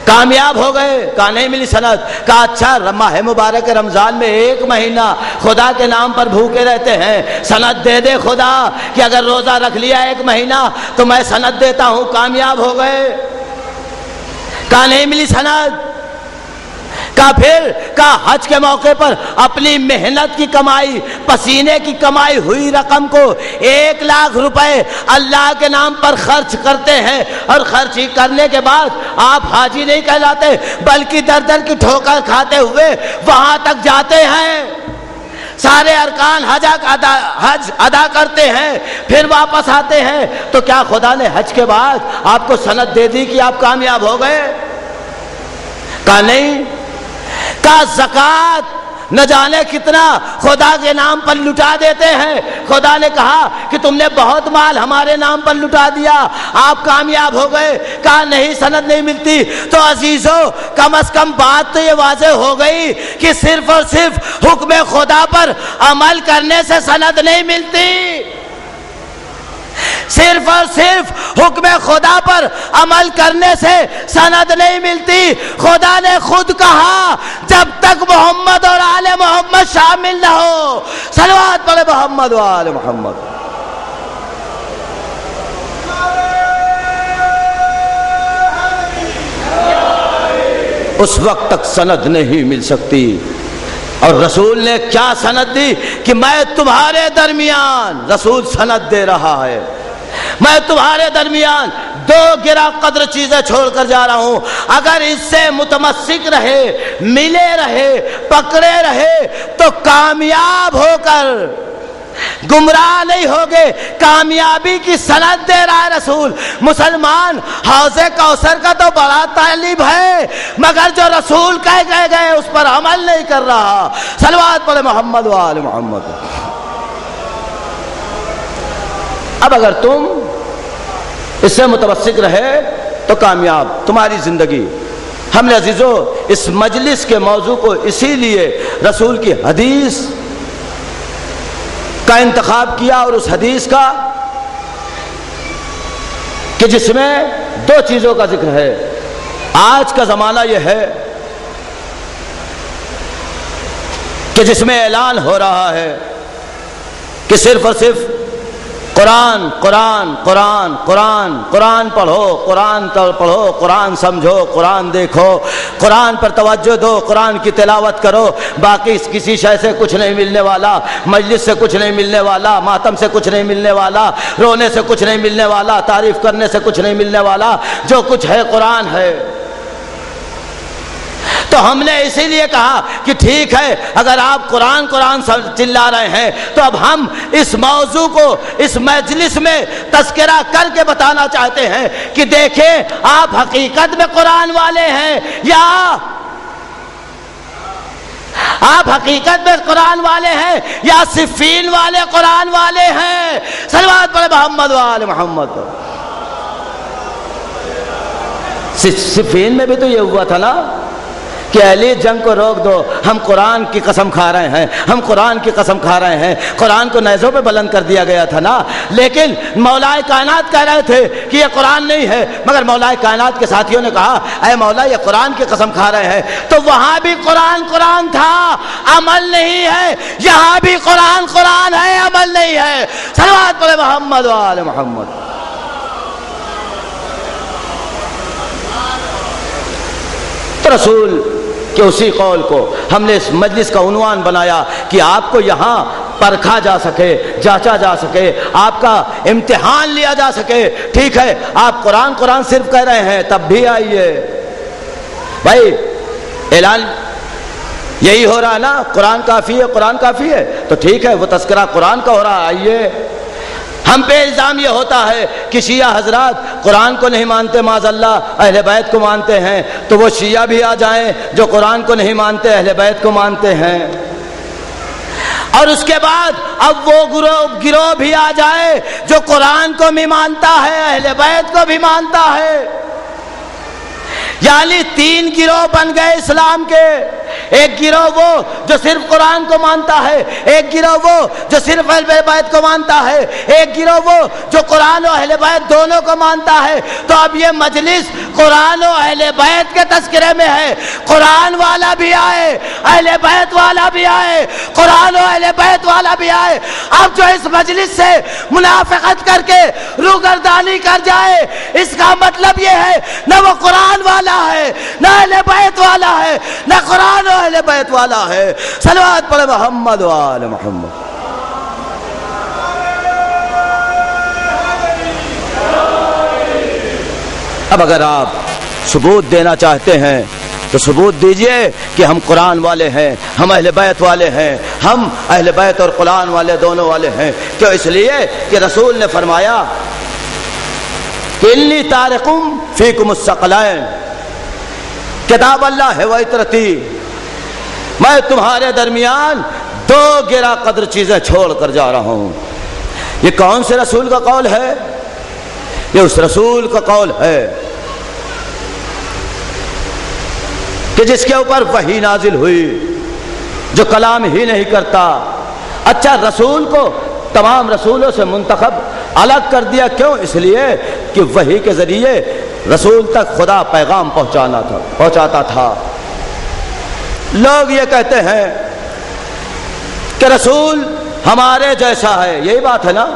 کامیاب ہو گئے۔ کہاں نہیں ملی سند؟ کہا اچھا ماہ مبارک رمضان میں 1 مہینہ خدا کے نام پر بھوکے رہتے ہیں، سند دے دے خدا کہ اگر روزہ رکھ لیا 1 مہینہ تو میں سند دیتا ہوں، کامیاب ہو گئے۔ کہاں نہیں ملی سند؟ کہا پھر کہا حج کے موقع پر اپنی محنت کی کمائی، پسینے کی کمائی ہوئی رقم کو 1 لاکھ روپے اللہ کے نام پر خرچ کرتے ہیں، اور خرچ ہی کرنے کے بعد آپ حاجی نہیں کہلاتے بلکہ در در کی ٹھوکر کھاتے ہوئے وہاں تک جاتے ہیں، سارے ارکان حج ادا کرتے ہیں، پھر واپس آتے ہیں۔ تو کیا خدا نے حج کے بعد آپ کو سند دے دی کہ آپ کامیاب ہو گئے؟ کہا نہیں۔ کہا زکوٰۃ نہ جانے کتنا خدا کے نام پر لٹا دیتے ہیں، خدا نے کہا کہ تم نے بہت مال ہمارے نام پر لٹا دیا، آپ کامیاب ہو گئے؟ کہا نہیں، سند نہیں ملتی۔ تو عزیزو کم از کم بات تو یہ واضح ہو گئی کہ صرف اور صرف حکم خدا پر عمل کرنے سے سند نہیں ملتی، صرف اور صرف حکم خدا پر عمل کرنے سے سند نہیں ملتی۔ خدا نے خود کہا جب تک محمد اور آل محمد شامل نہ ہو، صلوات پڑھے محمد و آل محمد۔ اس وقت تک سند نہیں مل سکتی۔ اور رسول نے کیا سند دی کہ میں تمہارے درمیان، رسول سند دے رہا ہے، میں تمہارے درمیان 2 گرا قدر چیزیں چھوڑ کر جا رہا ہوں، اگر اس سے متمسک رہے، ملے رہے، پکڑے رہے تو کامیاب ہو کر گمراہ نہیں ہوگے۔ کامیابی کی سند دے رہا ہے رسول۔ مسلمان حوض کوثر کا تو بڑا طالب ہے، مگر جو رسول کہہ گئے اس پر عمل نہیں کر رہا۔ صلوات پڑھے محمد و آل محمد۔ اب اگر تم اس سے متمسک رہے تو کامیاب تمہاری زندگی۔ ہم نے عزیزو اس مجلس کے موضوع کو اسی لیے رسول کی حدیث کا انتخاب کیا، اور اس حدیث کا کہ جس میں 2 چیزوں کا ذکر ہے۔ آج کا زمانہ یہ ہے کہ جس میں اعلان ہو رہا ہے کہ صرف اور صرف قرآن قرآن قرآن قرآن قرآن پڑھو، قرآن پڑھو، قرآن سمجھو، قرآن دیکھو، قرآن پر توجہ دو، قرآن کی تلاوت کرو، باقی کسی شے سے کچھ نہیں ملنے والا، مجلس سے کچھ نہیں ملنے والا، ماتم سے کچھ نہیں ملنے والا، رونے سے کچھ نہیں ملنے والا، تعریف کرنے سے کچھ نہیں ملنے والا، جو کچھ ہے قرآن ہے۔ تو ہم نے اسی لیے کہا کہ ٹھیک ہے، اگر آپ قرآن قرآن چلا رہے ہیں تو اب ہم اس موضوع کو اس مجلس میں تذکرہ کر کے بتانا چاہتے ہیں کہ دیکھیں آپ حقیقت میں قرآن والے ہیں یا آپ حقیقت میں قرآن والے ہیں یا صفین والے قرآن والے ہیں۔ صلوات پڑھے محمد وآل محمد۔ صفین میں بھی تو یہ ہوا تھا نا کہ اہلی جنگ کو روک دو، ہم قرآن کی قسم کھا رہے ہیں، ہم قرآن کی قسم کھا رہے ہیں، قرآن کو نیزوں پہ بلند کر دیا گیا تھا نا، لیکن مولا کائنات کہہ رہے تھے کہ یہ قرآن نہیں ہے، مگر مولا کائنات کے ساتھیوں نے کہا اے مولا یہ قرآن کی قسم کھا رہے ہیں، تو وہاں بھی قرآن قرآن تھا، عمل نہیں ہے، یہاں بھی قرآن قرآن ہے، عمل نہیں ہے۔ صلوات پڑھے محمد وآل محمد۔ تو رسول کہ اسی قول کو ہم نے اس مجلس کا عنوان بنایا کہ آپ کو یہاں پرکھا جا سکے، جانچا جا سکے، آپ کا امتحان لیا جا سکے۔ ٹھیک ہے آپ قرآن قرآن صرف کہہ رہے ہیں، تب بھی آئیے بھائی، اعلان یہی ہو رہا ہے نا، قرآن کافی ہے، قرآن کافی ہے، تو ٹھیک ہے وہ تذکرہ قرآن کا ہو رہا ہے، آئیے۔ ہم پہ الزام یہ ہوتا ہے کہ شیعہ حضرات قرآن کو نہیں مانتے، معاذ اللہ اہل بیت کو مانتے ہیں، تو وہ شیعہ بھی آ جائیں جو قرآن کو نہیں مانتے، اہل بیت کو مانتے ہیں، اور اس کے بعد اب وہ گروہ بھی آ جائے جو قرآن کو بھی مانتا ہے، اہل بیت کو بھی مانتا ہے، یعنی تین گروہ بن گئے اسلام کے۔ ایک گروہ وہ جو صرف قرآن کو مانتا ہے، ایک گروہ وہ جو صرف اہل بیت کو مانتا ہے، ایک گروہ وہ جو قرآن و اہل بیت دونوں کو مانتا ہے۔ تو اب یہ مجلس قرآن و اہل بیت کے تذکرے میں ہے، قرآن والا بھی آئے، اہل بیت والا بھی آئے، قرآن و اہل بیت والا بھی آئے۔ اب جو اس مجلس سے منافقت کر کے روگردانی کر جائے، اس کا مطلب یہ ہے نہ وہ قرآن والا ہے، نہ اہل بیت والا ہے، نہ قرآن و اہل بیت والا ہے۔ صلوات پڑھے محمد و آل محمد۔ اب اگر آپ ثبوت دینا چاہتے ہیں تو ثبوت دیجئے کہ ہم قرآن والے ہیں، ہم اہل بیت والے ہیں، ہم اہل بیت اور قرآن والے دونوں والے ہیں۔ کیوں؟ اس لیے کہ رسول نے فرمایا کہ انی تارکم فیکم الثقلین، کتاب اللہ ہے و عطرتی، میں تمہارے درمیان دو گرا قدر چیزیں چھوڑ کر جا رہا ہوں۔ یہ کون سے رسول کا قول ہے؟ یہ اس رسول کا قول ہے کہ جس کے اوپر وحی نازل ہوئی، جو کلام ہی نہیں کرتا۔ اچھا، رسول کو تمام رسولوں سے منتخب الگ کر دیا، کیوں؟ اس لیے کہ وحی کے ذریعے رسول تک خدا پیغام پہنچاتا تھا۔ لوگ یہ کہتے ہیں کہ رسول ہمارے جیسا ہے، یہی بات ہے نا،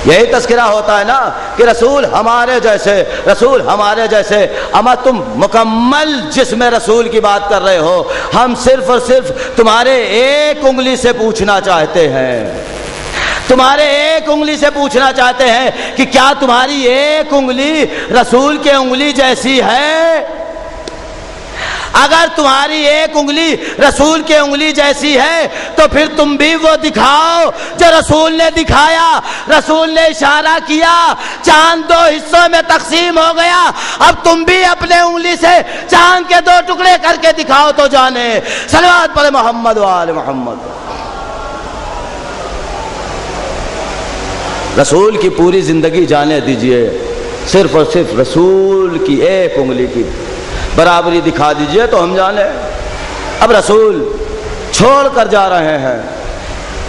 یہی تذکرہ ہوتا ہے نا کہ رسول ہمارے جیسے، رسول ہمارے جیسے۔ اما تم مکمل جسم رسول کی بات کر رہے ہو، ہم صرف اور صرف تمہارے ایک انگلی سے پوچھنا چاہتے ہیں، تمہارے ایک انگلی سے پوچھنا چاہتے ہیں کہ کیا تمہاری ایک انگلی رسول کے انگلی جیسی ہے؟ اگر تمہاری ایک انگلی رسول کے انگلی جیسی ہے تو پھر تم بھی وہ دکھاؤ جو رسول نے دکھایا۔ رسول نے اشارہ کیا، چاند دو حصوں میں تقسیم ہو گیا، اب تم بھی اپنے انگلی سے چاند کے دو ٹکڑے کر کے دکھاؤ تو جانے۔ صلوات پڑھے محمد و آل محمد۔ رسول کی پوری زندگی جانے دیجئے، صرف اور صرف رسول کی ایک انگلی کی برابری دکھا دیجئے تو ہم جانے۔ اب رسول چھوڑ کر جا رہے ہیں،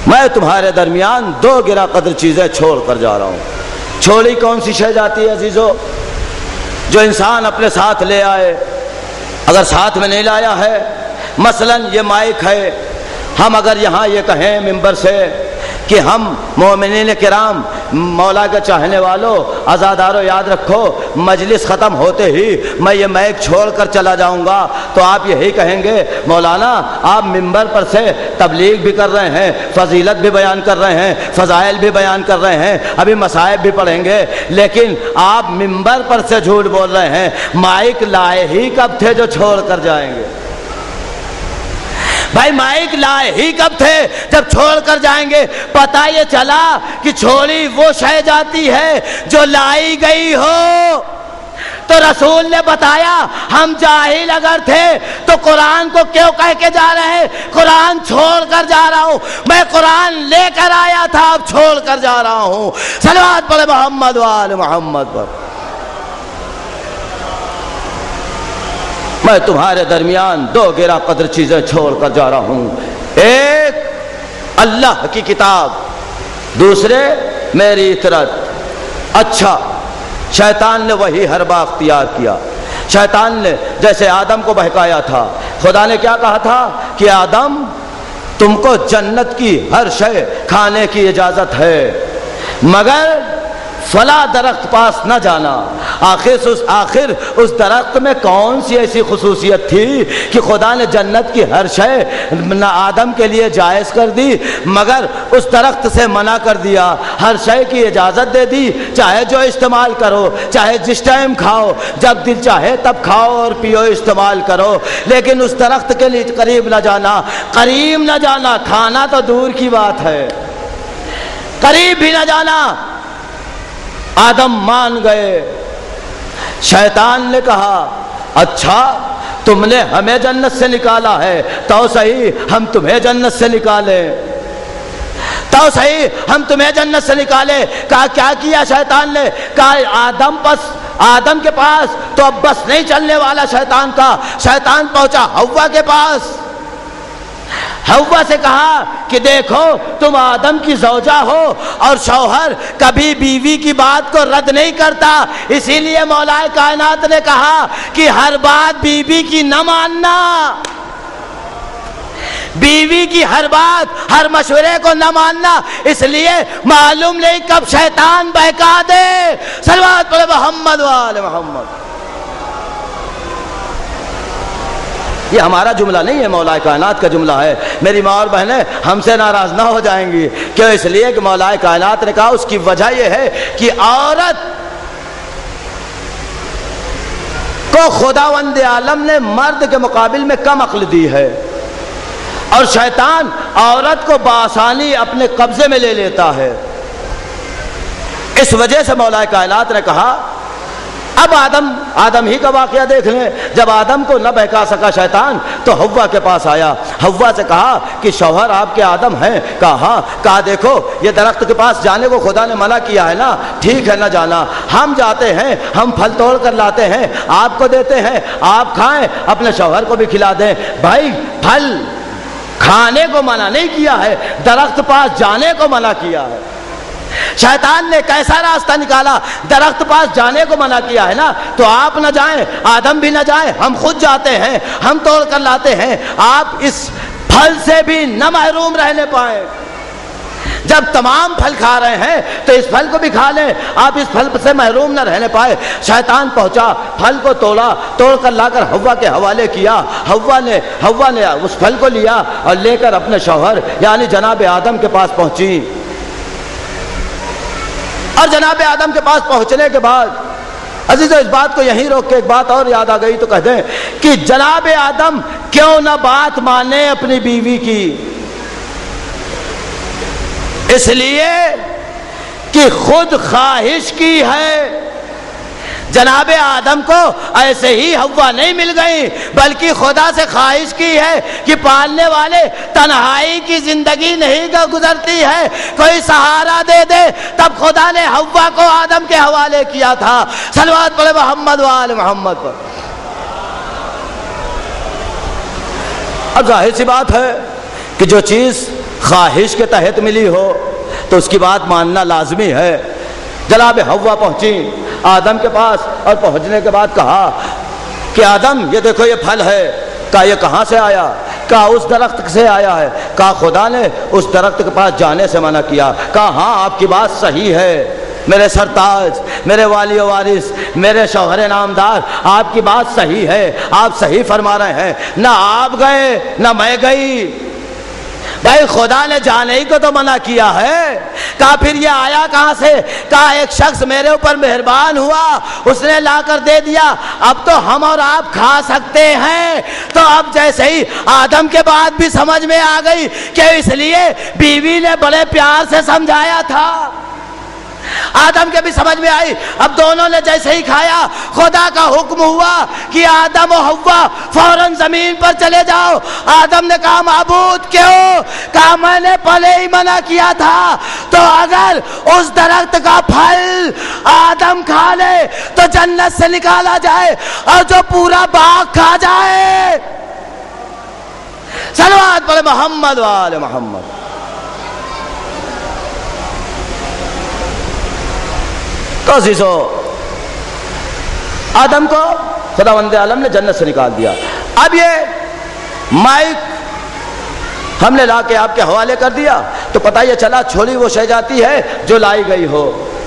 میں تمہارے درمیان دو گرا قدر چیزیں چھوڑ کر جا رہا ہوں۔ چھوڑی کون سی شے جاتی ہے عزیزو؟ جو انسان اپنے ساتھ لے آئے، اگر ساتھ میں نہیں لایا ہے، مثلا یہ مائک ہے، ہم اگر یہاں یہ کہیں منبر سے کہ ہم مومنین کرام، مولا کے چاہنے والوں، عزادارو، یاد رکھو مجلس ختم ہوتے ہی میں یہ مائک چھوڑ کر چلا جاؤں گا تو آپ یہی کہیں گے مولانا آپ منبر پر سے تبلیغ بھی کر رہے ہیں، فضیلت بھی بیان کر رہے ہیں، فضائل بھی بیان کر رہے ہیں، ابھی مصائب بھی پڑھیں گے، لیکن آپ منبر پر سے جھوٹ بول رہے ہیں۔ مائک لائے ہی کب تھے جو چھوڑ کر جائیں گے؟ بھائی مائک لائے ہی کب تھے جب چھوڑ کر جائیں گے؟ پتہ یہ چلا کہ چھوڑی وہ شے جاتی ہے جو لائی گئی ہو۔ تو رسول نے بتایا ہم جاہل اگر تھے تو قرآن کو کیوں کہہ کے جا رہے ہیں؟ قرآن چھوڑ کر جا رہا ہوں، میں قرآن لے کر آیا تھا، اب چھوڑ کر جا رہا ہوں۔ صلوات پڑھے محمد وآل محمد پر۔ میں تمہارے درمیان دو گرا قدر چیزیں چھوڑ کر جا رہا ہوں، ایک اللہ کی کتاب، دوسرے میری اطاعت۔ اچھا، شیطان نے وہی حربہ اختیار کیا۔ شیطان نے جیسے آدم کو بہکایا تھا، خدا نے کیا کہا تھا کہ آدم تم کو جنت کی ہر شے کھانے کی اجازت ہے مگر فلاں درخت پاس نہ جانا۔ آخر اس درخت میں کون سی ایسی خصوصیت تھی کہ خدا نے جنت کی ہر شے آدم کے لیے جائز کر دی مگر اس درخت سے منع کر دیا؟ ہر شے کی اجازت دے دی، چاہے جو استعمال کرو، چاہے جس ٹائم کھاؤ، جب دل چاہے تب کھاؤ اور پیو، استعمال کرو، لیکن اس درخت کے لیے قریب نہ جانا۔ قریب نہ جانا، کھانا تو دور کی بات ہے، قریب بھی نہ جانا۔ آدم مان گئے۔ شیطان نے کہا اچھا تم نے ہمیں جنت سے نکالا ہے تو صحیح ہم تمہیں جنت سے نکالیں، تو صحیح ہم تمہیں جنت سے نکالیں۔ کہا کیا کیا شیطان نے؟ کہا آدم کے پاس تو اب بس نہیں چلنے والا شیطان کا۔ شیطان پہنچا حوا کے پاس، حوا سے کہا کہ دیکھو تم آدم کی زوجہ ہو اور شوہر کبھی بیوی کی بات کو رد نہیں کرتا، اسی لیے مولا کائنات نے کہا کہ ہر بات بیوی کی نہ ماننا، بیوی کی ہر بات، ہر مشورے کو نہ ماننا، اس لیے معلوم نہیں کب شیطان بہکا دے۔ صلوات پڑھے محمد وآل محمد۔ یہ ہمارا جملہ نہیں ہے، مولا کائنات کا جملہ ہے۔ میری ماں اور بہنیں ہم سے ناراض نہ ہو جائیں گی، کیوں؟ اس لیے کہ مولا کائنات نے کہا، اس کی وجہ یہ ہے کہ عورت کو خداوند عالم نے مرد کے مقابل میں کم عقل دی ہے اور شیطان عورت کو بآسانی اپنے قبضے میں لے لیتا ہے۔ اس وجہ سے مولا کائنات نے کہا اب آدم ہی کا واقعہ دیکھ لیں، جب آدم کو نہ بہکا سکا شیطان تو حوا کے پاس آیا، حوا سے کہا کہ شوہر آپ کے آدم ہیں؟ کہا ہاں۔ کہا دیکھو یہ درخت کے پاس جانے کو خدا نے منع کیا ہے نا، ٹھیک ہے نہ جانا، ہم جاتے ہیں، ہم پھل توڑ کر لاتے ہیں، آپ کو دیتے ہیں، آپ کھائیں، اپنے شوہر کو بھی کھلا دیں۔ بھائی پھل کھانے کو منع نہیں کیا ہے، درخت پاس جانے کو منع کیا ہے۔ شیطان نے کیسا راستہ نکالا؟ درخت پاس جانے کو منع کیا ہے نا، تو آپ نہ جائیں، آدم بھی نہ جائیں، ہم خود جاتے ہیں، ہم توڑ کر لاتے ہیں، آپ اس پھل سے بھی نہ محروم رہنے پائیں۔ جب تمام پھل کھا رہے ہیں تو اس پھل کو بھی کھا لیں، آپ اس پھل سے محروم نہ رہنے پائے۔ شیطان پہنچا، پھل کو توڑ کر لا کر حوا کے حوالے کیا۔ حوا نے اس پھل کو لیا اور لے کر اپنے شوہر یعنی جناب آدم کے پاس پہنچی، اور جناب آدم کے پاس پہنچنے کے بعد عزیزو اس بات کو یہیں روک کے ایک بات اور یاد آ گئی تو کہہ دیں کہ جناب آدم کیوں نہ بات مانے اپنی بیوی کی؟ اس لیے کہ خود خواہش کی ہے۔ جناب آدم کو ایسے ہی حوا نہیں مل گئی بلکہ خدا سے خواہش کی ہے کہ پالنے والے تنہائی کی زندگی نہیں گزرتی ہے، کوئی سہارا دے دے، تب خدا نے حوا کو آدم کے حوالے کیا تھا۔ صلوات پڑھے محمد وآل محمد پر۔ اب ظاہر سی بات ہے کہ جو چیز خواہش کے تحت ملی ہو تو اس کی بات ماننا لازمی ہے۔ جناب حوا پہنچی آدم کے پاس اور پہنچنے کے بعد کہا کہ آدم یہ دیکھو یہ پھل ہے۔ کہا یہ کہاں سے آیا؟ کہا اس درخت سے آیا ہے۔ کہا خدا نے اس درخت کے پاس جانے سے منع کیا. کہا ہاں آپ کی بات صحیح ہے میرے سرتاج، میرے والی و وارث، میرے شوہر نامدار، آپ کی بات صحیح ہے، آپ صحیح فرما رہے ہیں. نہ آپ گئے نہ میں گئی، بھائی خدا نے جانے ہی کو تو منع کیا ہے. کہا پھر یہ آیا کہاں سے؟ کہا ایک شخص میرے اوپر مہربان ہوا، اس نے لا کر دے دیا، اب تو ہم اور آپ کھا سکتے ہیں. تو اب جیسے ہی آدم کے بعد بھی سمجھ میں آ گئی کہ اس لیے بیوی نے بڑے پیار سے سمجھایا تھا. آدم کے بھی سمجھ میں آئی. اب دونوں نے جیسے ہی کھایا، خدا کا حکم ہوا کہ آدم و حوا فوراً زمین پر چلے جاؤ. آدم نے کہا معبود کیوں؟ کہا میں نے پہلے ہی منع کیا تھا، تو اگر اس درخت کا پھل آدم کھا لے تو جنت سے نکالا جائے اور جو پورا باغ کھا جائے. صلوات پڑھے محمد و آل محمد. تو عزیزو، آدم کو خداوند عالم نے جنت سے نکال دیا. اب یہ مائک ہم نے لا کے آپ کے حوالے کر دیا تو پتہ یہ چلا چھوڑی وہ شے جاتی ہے جو لائی گئی ہو،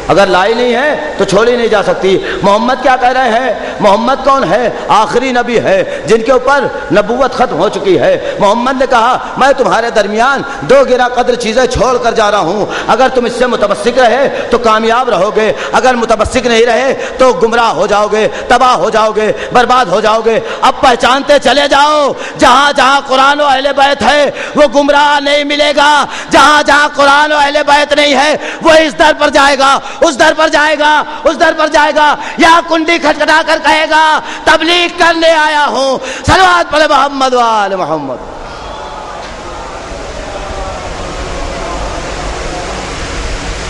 اگر لائی نہیں ہے تو چھوڑی نہیں جا سکتی. محمد کیا کہہ رہے ہیں؟ محمد کون ہے؟ آخری نبی ہے جن کے اوپر نبوت ختم ہو چکی ہے. محمد نے کہا میں تمہارے درمیان 2 گرا قدر چیزیں چھوڑ کر جا رہا ہوں، اگر تم اس سے متمسک رہے تو کامیاب رہو گے، اگر متمسک نہیں رہے تو گمراہ ہو جاؤ گے، تباہ ہو جاؤ گے، برباد ہو جاؤ گے. اب پہچانتے چلے جاؤ، جہاں جہاں قرآن و اہل بیت ہے وہ گمراہ نہیں ملے گا، جہاں جہاں قرآن و اہل بیت نہیں ہے وہ اس در پر جائے گا، اس در پر جائے گا، اس در پر جائے گا، یا کنڈی کھٹکھٹا کر کہے گا تبلیغ کرنے آیا ہوں. صلوات پڑھے محمد و آل محمد.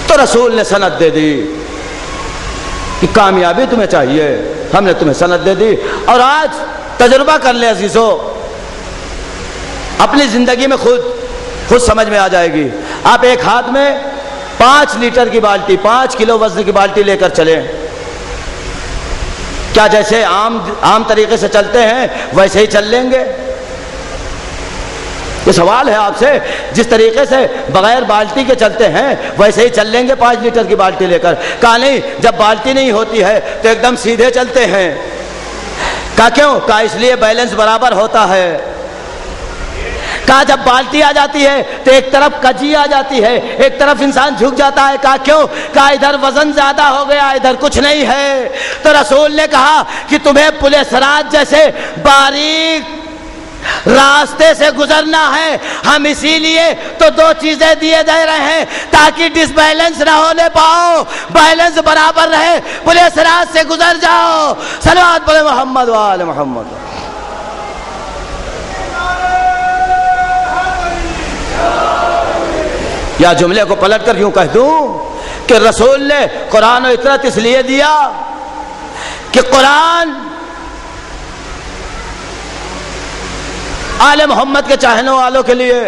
تو رسول نے سند دے دی کہ کامیابی تمہیں چاہیے، ہم نے تمہیں سند دے دی. اور آج تجربہ کر لے عزیزو، اپنی زندگی میں خود سمجھ میں آ جائے گی. آپ ایک ہاتھ میں 5 لیٹر کی بالٹی، 5 کلو وزن کی بالٹی لے کر چلیں، کیا جیسے عام طریقے سے چلتے ہیں ویسے ہی چل لیں گے؟ یہ سوال ہے آپ سے. جس طریقے سے بغیر بالٹی کے چلتے ہیں ویسے ہی چل لیں گے 5 لیٹر کی بالٹی لے کر؟ کہا نہیں، جب بالٹی نہیں ہوتی ہے تو ایک دم سیدھے چلتے ہیں. کہا کیوں؟ کہا اس لیے بیلنس برابر ہوتا ہے. کہا جب بالٹی آ جاتی ہے تو ایک طرف کجی آ جاتی ہے، ایک طرف انسان جھک جاتا ہے. کہا کیوں؟ کہا ادھر وزن زیادہ ہو گیا، ادھر کچھ نہیں ہے. تو رسول نے کہا کہ تمہیں پلے صراط جیسے باریک راستے سے گزرنا ہے، ہم اسی لیے تو 2 چیزیں دیے دے رہے ہیں تاکہ ڈس بیلنس نہ ہونے پاؤ، بیلنس برابر رہے، پلے صراط سے گزر جاؤ. صلوات پڑھے محمد و آل محمد. یا جملے کو پلٹ کر یوں کہہ دوں کہ رسول نے قرآن و اطرت اس لیے دیا کہ قرآن آل محمد کے چاہنے والوں کے لیے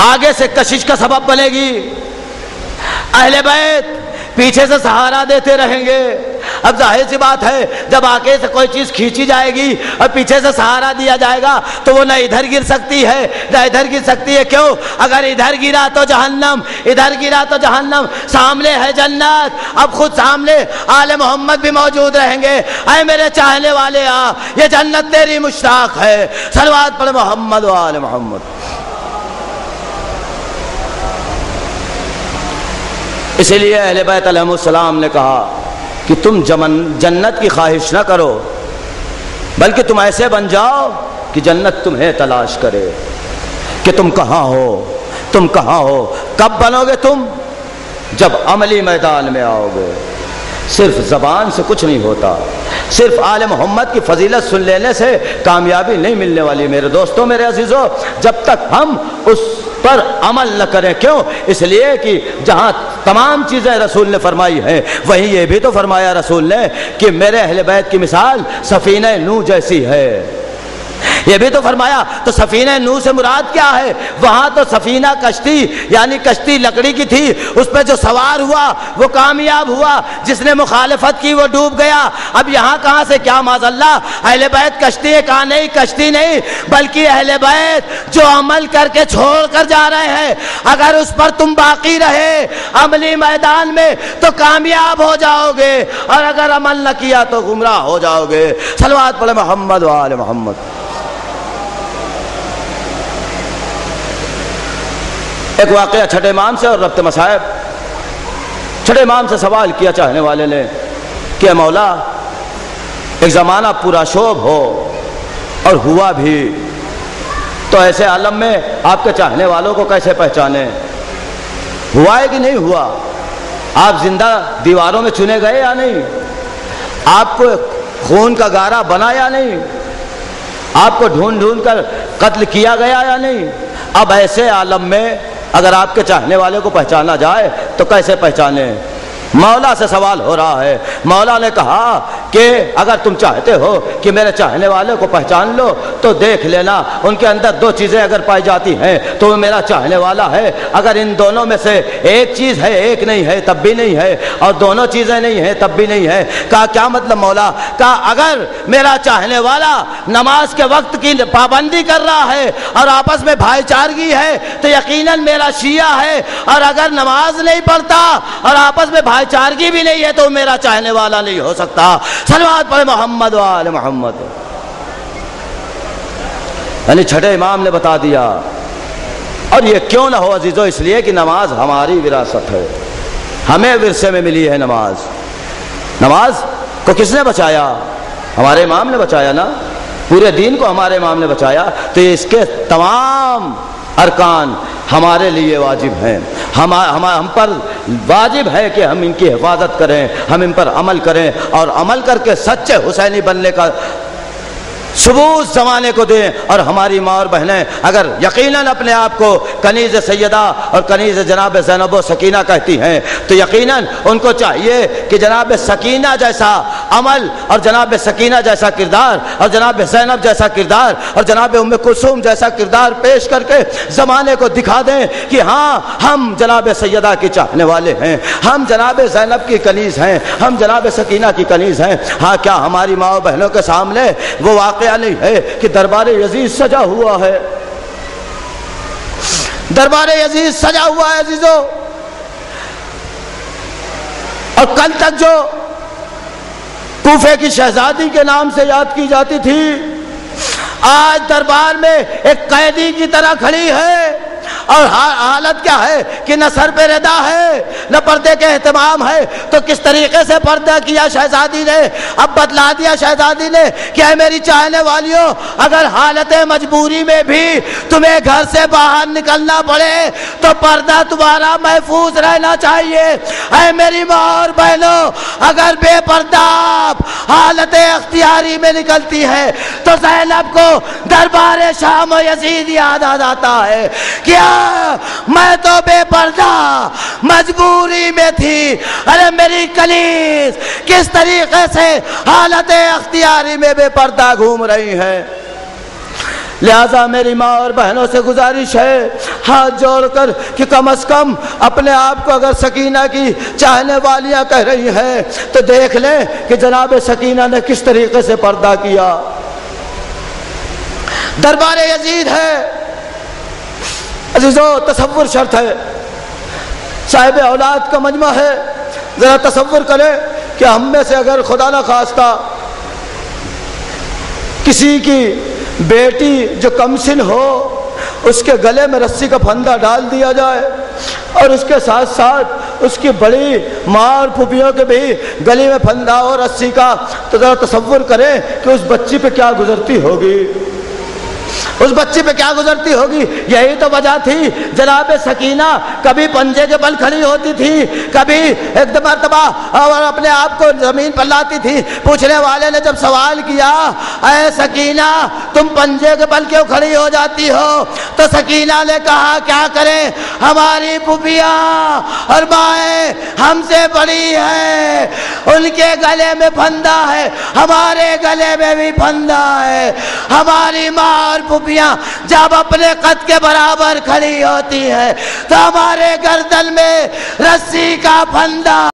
آگے سے کشش کا سبب بنے گی، اہل بیت پیچھے سے سہارا دیتے رہیں گے. اب ظاہر سی بات ہے جب آگے سے کوئی چیز کھینچی جائے گی اور پیچھے سے سہارا دیا جائے گا تو وہ نہ ادھر گر سکتی ہے نہ ادھر گر سکتی ہے. کیوں؟ اگر ادھر گرا تو جہنم، ادھر گرا تو جہنم، سامنے ہے جنت. اب خود سامنے آل محمد بھی موجود رہیں گے. اے میرے چاہنے والے آ، یہ جنت تیری مشتاق ہے. صلوات پڑھ محمد و آل محمد. اسی لیے اہل بیت علیہ السلام نے کہا کہ تم جنت کی خواہش نہ کرو، بلکہ تم ایسے بن جاؤ کہ جنت تمہیں تلاش کرے کہ تم کہاں ہو، تم کہاں ہو. کب بنو گے تم؟ جب عملی میدان میں آؤ گے. صرف زبان سے کچھ نہیں ہوتا، صرف آل محمد کی فضیلت سن لینے سے کامیابی نہیں ملنے والی. میرے دوستوں، میرے عزیزوں، جب تک ہم اس پر عمل نہ کریں. کیوں؟ اس لیے کہ جہاں تمام چیزیں رسول نے فرمائی ہیں وہیں یہ بھی تو فرمایا رسول نے کہ میرے اہل بیت کی مثال سفینہ نوح جیسی ہے. یہ بھی تو فرمایا۔ تو سفینہ نوح سے مراد کیا ہے؟ وہاں تو سفینہ کشتی یعنی کشتی لکڑی کی تھی، اس پہ جو سوار ہوا وہ کامیاب ہوا، جس نے مخالفت کی وہ ڈوب گیا۔ اب یہاں کہاں سے کیا معاذ اللہ اہل بیت کشتی ہے؟ کہاں نہیں، کشتی نہیں بلکہ اہل بیت جو عمل کر کے چھوڑ کر جا رہے ہیں، اگر اس پر تم باقی رہے عملی میدان میں تو کامیاب ہو جاؤ گے، اور اگر عمل نہ کیا تو گمراہ ہو جاؤ گے۔ صلوات پڑھے محمد و آل محمد۔ ایک واقعہ چھٹے امام سے اور ربط مصائب۔ چھٹے امام سے سوال کیا چاہنے والے نے کہ مولا ایک زمانہ پورا شوب ہو اور ہوا بھی، تو ایسے عالم میں آپ کے چاہنے والوں کو کیسے پہچانے؟ ہوا ہے کہ نہیں ہوا؟ آپ زندہ دیواروں میں چنے گئے یا نہیں؟ آپ کو خون کا گارا بنا یا نہیں؟ آپ کو ڈھونڈ ڈھونڈ کر قتل کیا گیا یا نہیں؟ اب ایسے عالم میں اگر آپ کے چاہنے والے کو پہچانا جائے تو کیسے پہچانے؟ مولا سے سوال ہو رہا ہے۔ مولا نے کہا کہ اگر تم چاہتے ہو کہ میرے چاہنے والے کو پہچان لو تو دیکھ لینا ان کے اندر دو چیزیں اگر پائی جاتی ہیں تو وہ میرا چاہنے والا ہے، اگر ان دونوں میں سے ایک چیز ہے، ایک نہیں ہے تب بھی نہیں ہے، اور دونوں چیزیں نہیں ہیں تب بھی نہیں ہے۔ کہا کیا مطلب مولا؟ کہا اگر میرا چاہنے والا نماز کے وقت کی پابندی کر رہا ہے اور آپس میں بھائی چارگی ہے تو یقیناً میرا شیعہ ہے، اور اگر نماز نہیں پڑھتا اور آپس میں بھائی چارگی بھی نہیں ہے تو میرا چاہنے والا نہیں ہو سکتا۔ صلوات پڑھے محمد و آل محمد۔ یعنی چھٹے امام نے بتا دیا، اور یہ کیوں نہ ہو عزیزو؟ اس لیے کہ نماز ہماری وراثت ہے، ہمیں ورثے میں ملی ہے نماز۔ نماز کو کس نے بچایا؟ ہمارے امام نے بچایا نا، پورے دین کو ہمارے امام نے بچایا، تو اس کے تمام ارکان ہمارے لیے واجب ہیں، ہم پر واجب ہے کہ ہم ان کی حفاظت کریں، ہم ان پر عمل کریں، اور عمل کر کے سچے حسینی بننے کا ثبوت زمانے کو دیں۔ اور ہماری ماں اور بہنیں اگر یقیناً اپنے آپ کو کنیز سیدہ اور کنیز جناب زینب و سکینہ کہتی ہیں تو یقیناً ان کو چاہیے کہ جناب سکینہ جیسا عمل اور جناب سکینہ جیسا کردار اور جناب زینب جیسا کردار اور جناب ام کلثوم جیسا کردار پیش کر کے زمانے کو دکھا دیں کہ ہاں ہم جناب سیدہ کی چاہنے والے ہیں، ہم جناب زینب کی کنیز ہیں، ہم جناب سکینہ کی کنیز ہیں۔ ہاں کیا ہماری ماں و بہنوں کے سامنے وہ واقعہ نہیں ہے کہ دربار یزید سجا ہوا ہے؟ دربار یزید سجا ہوا ہے عزیزو، اور کل تک جو کوفے کی شہزادی کے نام سے یاد کی جاتی تھی آج دربار میں ایک قیدی کی طرح کھڑی ہے، اور حالت کیا ہے کہ نہ سر پہ ردا ہے نہ پردے کے اہتمام ہے۔ تو کس طریقے سے پردہ کیا شہزادی نے؟ اب بتلا دیا شہزادی نے کہ اے میری چاہنے والیوں، اگر حالت مجبوری میں بھی تمہیں گھر سے باہر نکلنا پڑے تو پردہ تمہارا محفوظ رہنا چاہیے۔ اے میری ماں اور بہنوں، اگر بے پردہ حالت اختیاری میں نکلتی ہے تو زینب کو دربار شام و یزید یاد آ جاتا ہے۔ کیا میں تو بے پردہ مجبوری میں تھی، ارے میری کنیز کس طریقے سے حالت اختیاری میں بے پردہ گھوم رہی ہے۔ لہذا میری ماں اور بہنوں سے گزارش ہے ہاتھ جوڑ کر کہ کم از کم اپنے آپ کو اگر سکینہ کی چاہنے والیاں کہہ رہی ہیں تو دیکھ لیں کہ جناب سکینہ نے کس طریقے سے پردہ کیا۔ دربار یزید ہے عزیزو، تصور شرط ہے، صاحب اولاد کا مجمع ہے۔ ذرا تصور کریں کہ ہم میں سے اگر خدا نہ خواستہ کسی کی بیٹی جو کم سن ہو اس کے گلے میں رسی کا پھندا ڈال دیا جائے اور اس کے ساتھ ساتھ اس کی بڑی ماں اور پھوپھیوں کے بھی گلے میں پھندا ہو رسی کا، تو ذرا تصور کریں کہ اس بچی پہ کیا گزرتی ہوگی، اس بچی پہ کیا گزرتی ہوگی۔ یہی تو وجہ تھی جناب سکینہ کبھی پنجے کے بل کھڑی ہوتی تھی، کبھی ایک مرتبہ اور اپنے آپ کو زمین پر لاتی تھی۔ پوچھنے والے نے جب سوال کیا اے سکینہ تم پنجے کے بل کیوں کھڑی ہو جاتی ہو، تو سکینہ نے کہا کیا کریں، ہماری پھوپھیاں اور مائیں ہم سے بڑی ہیں، ان کے گلے میں پھندا ہے، ہمارے گلے میں بھی پھندا ہے۔ ہماری ماں اور پھوپھیاں جب اپنے قد کے برابر کھڑی ہوتی ہے تو ہمارے گردن میں رسی کا پھندا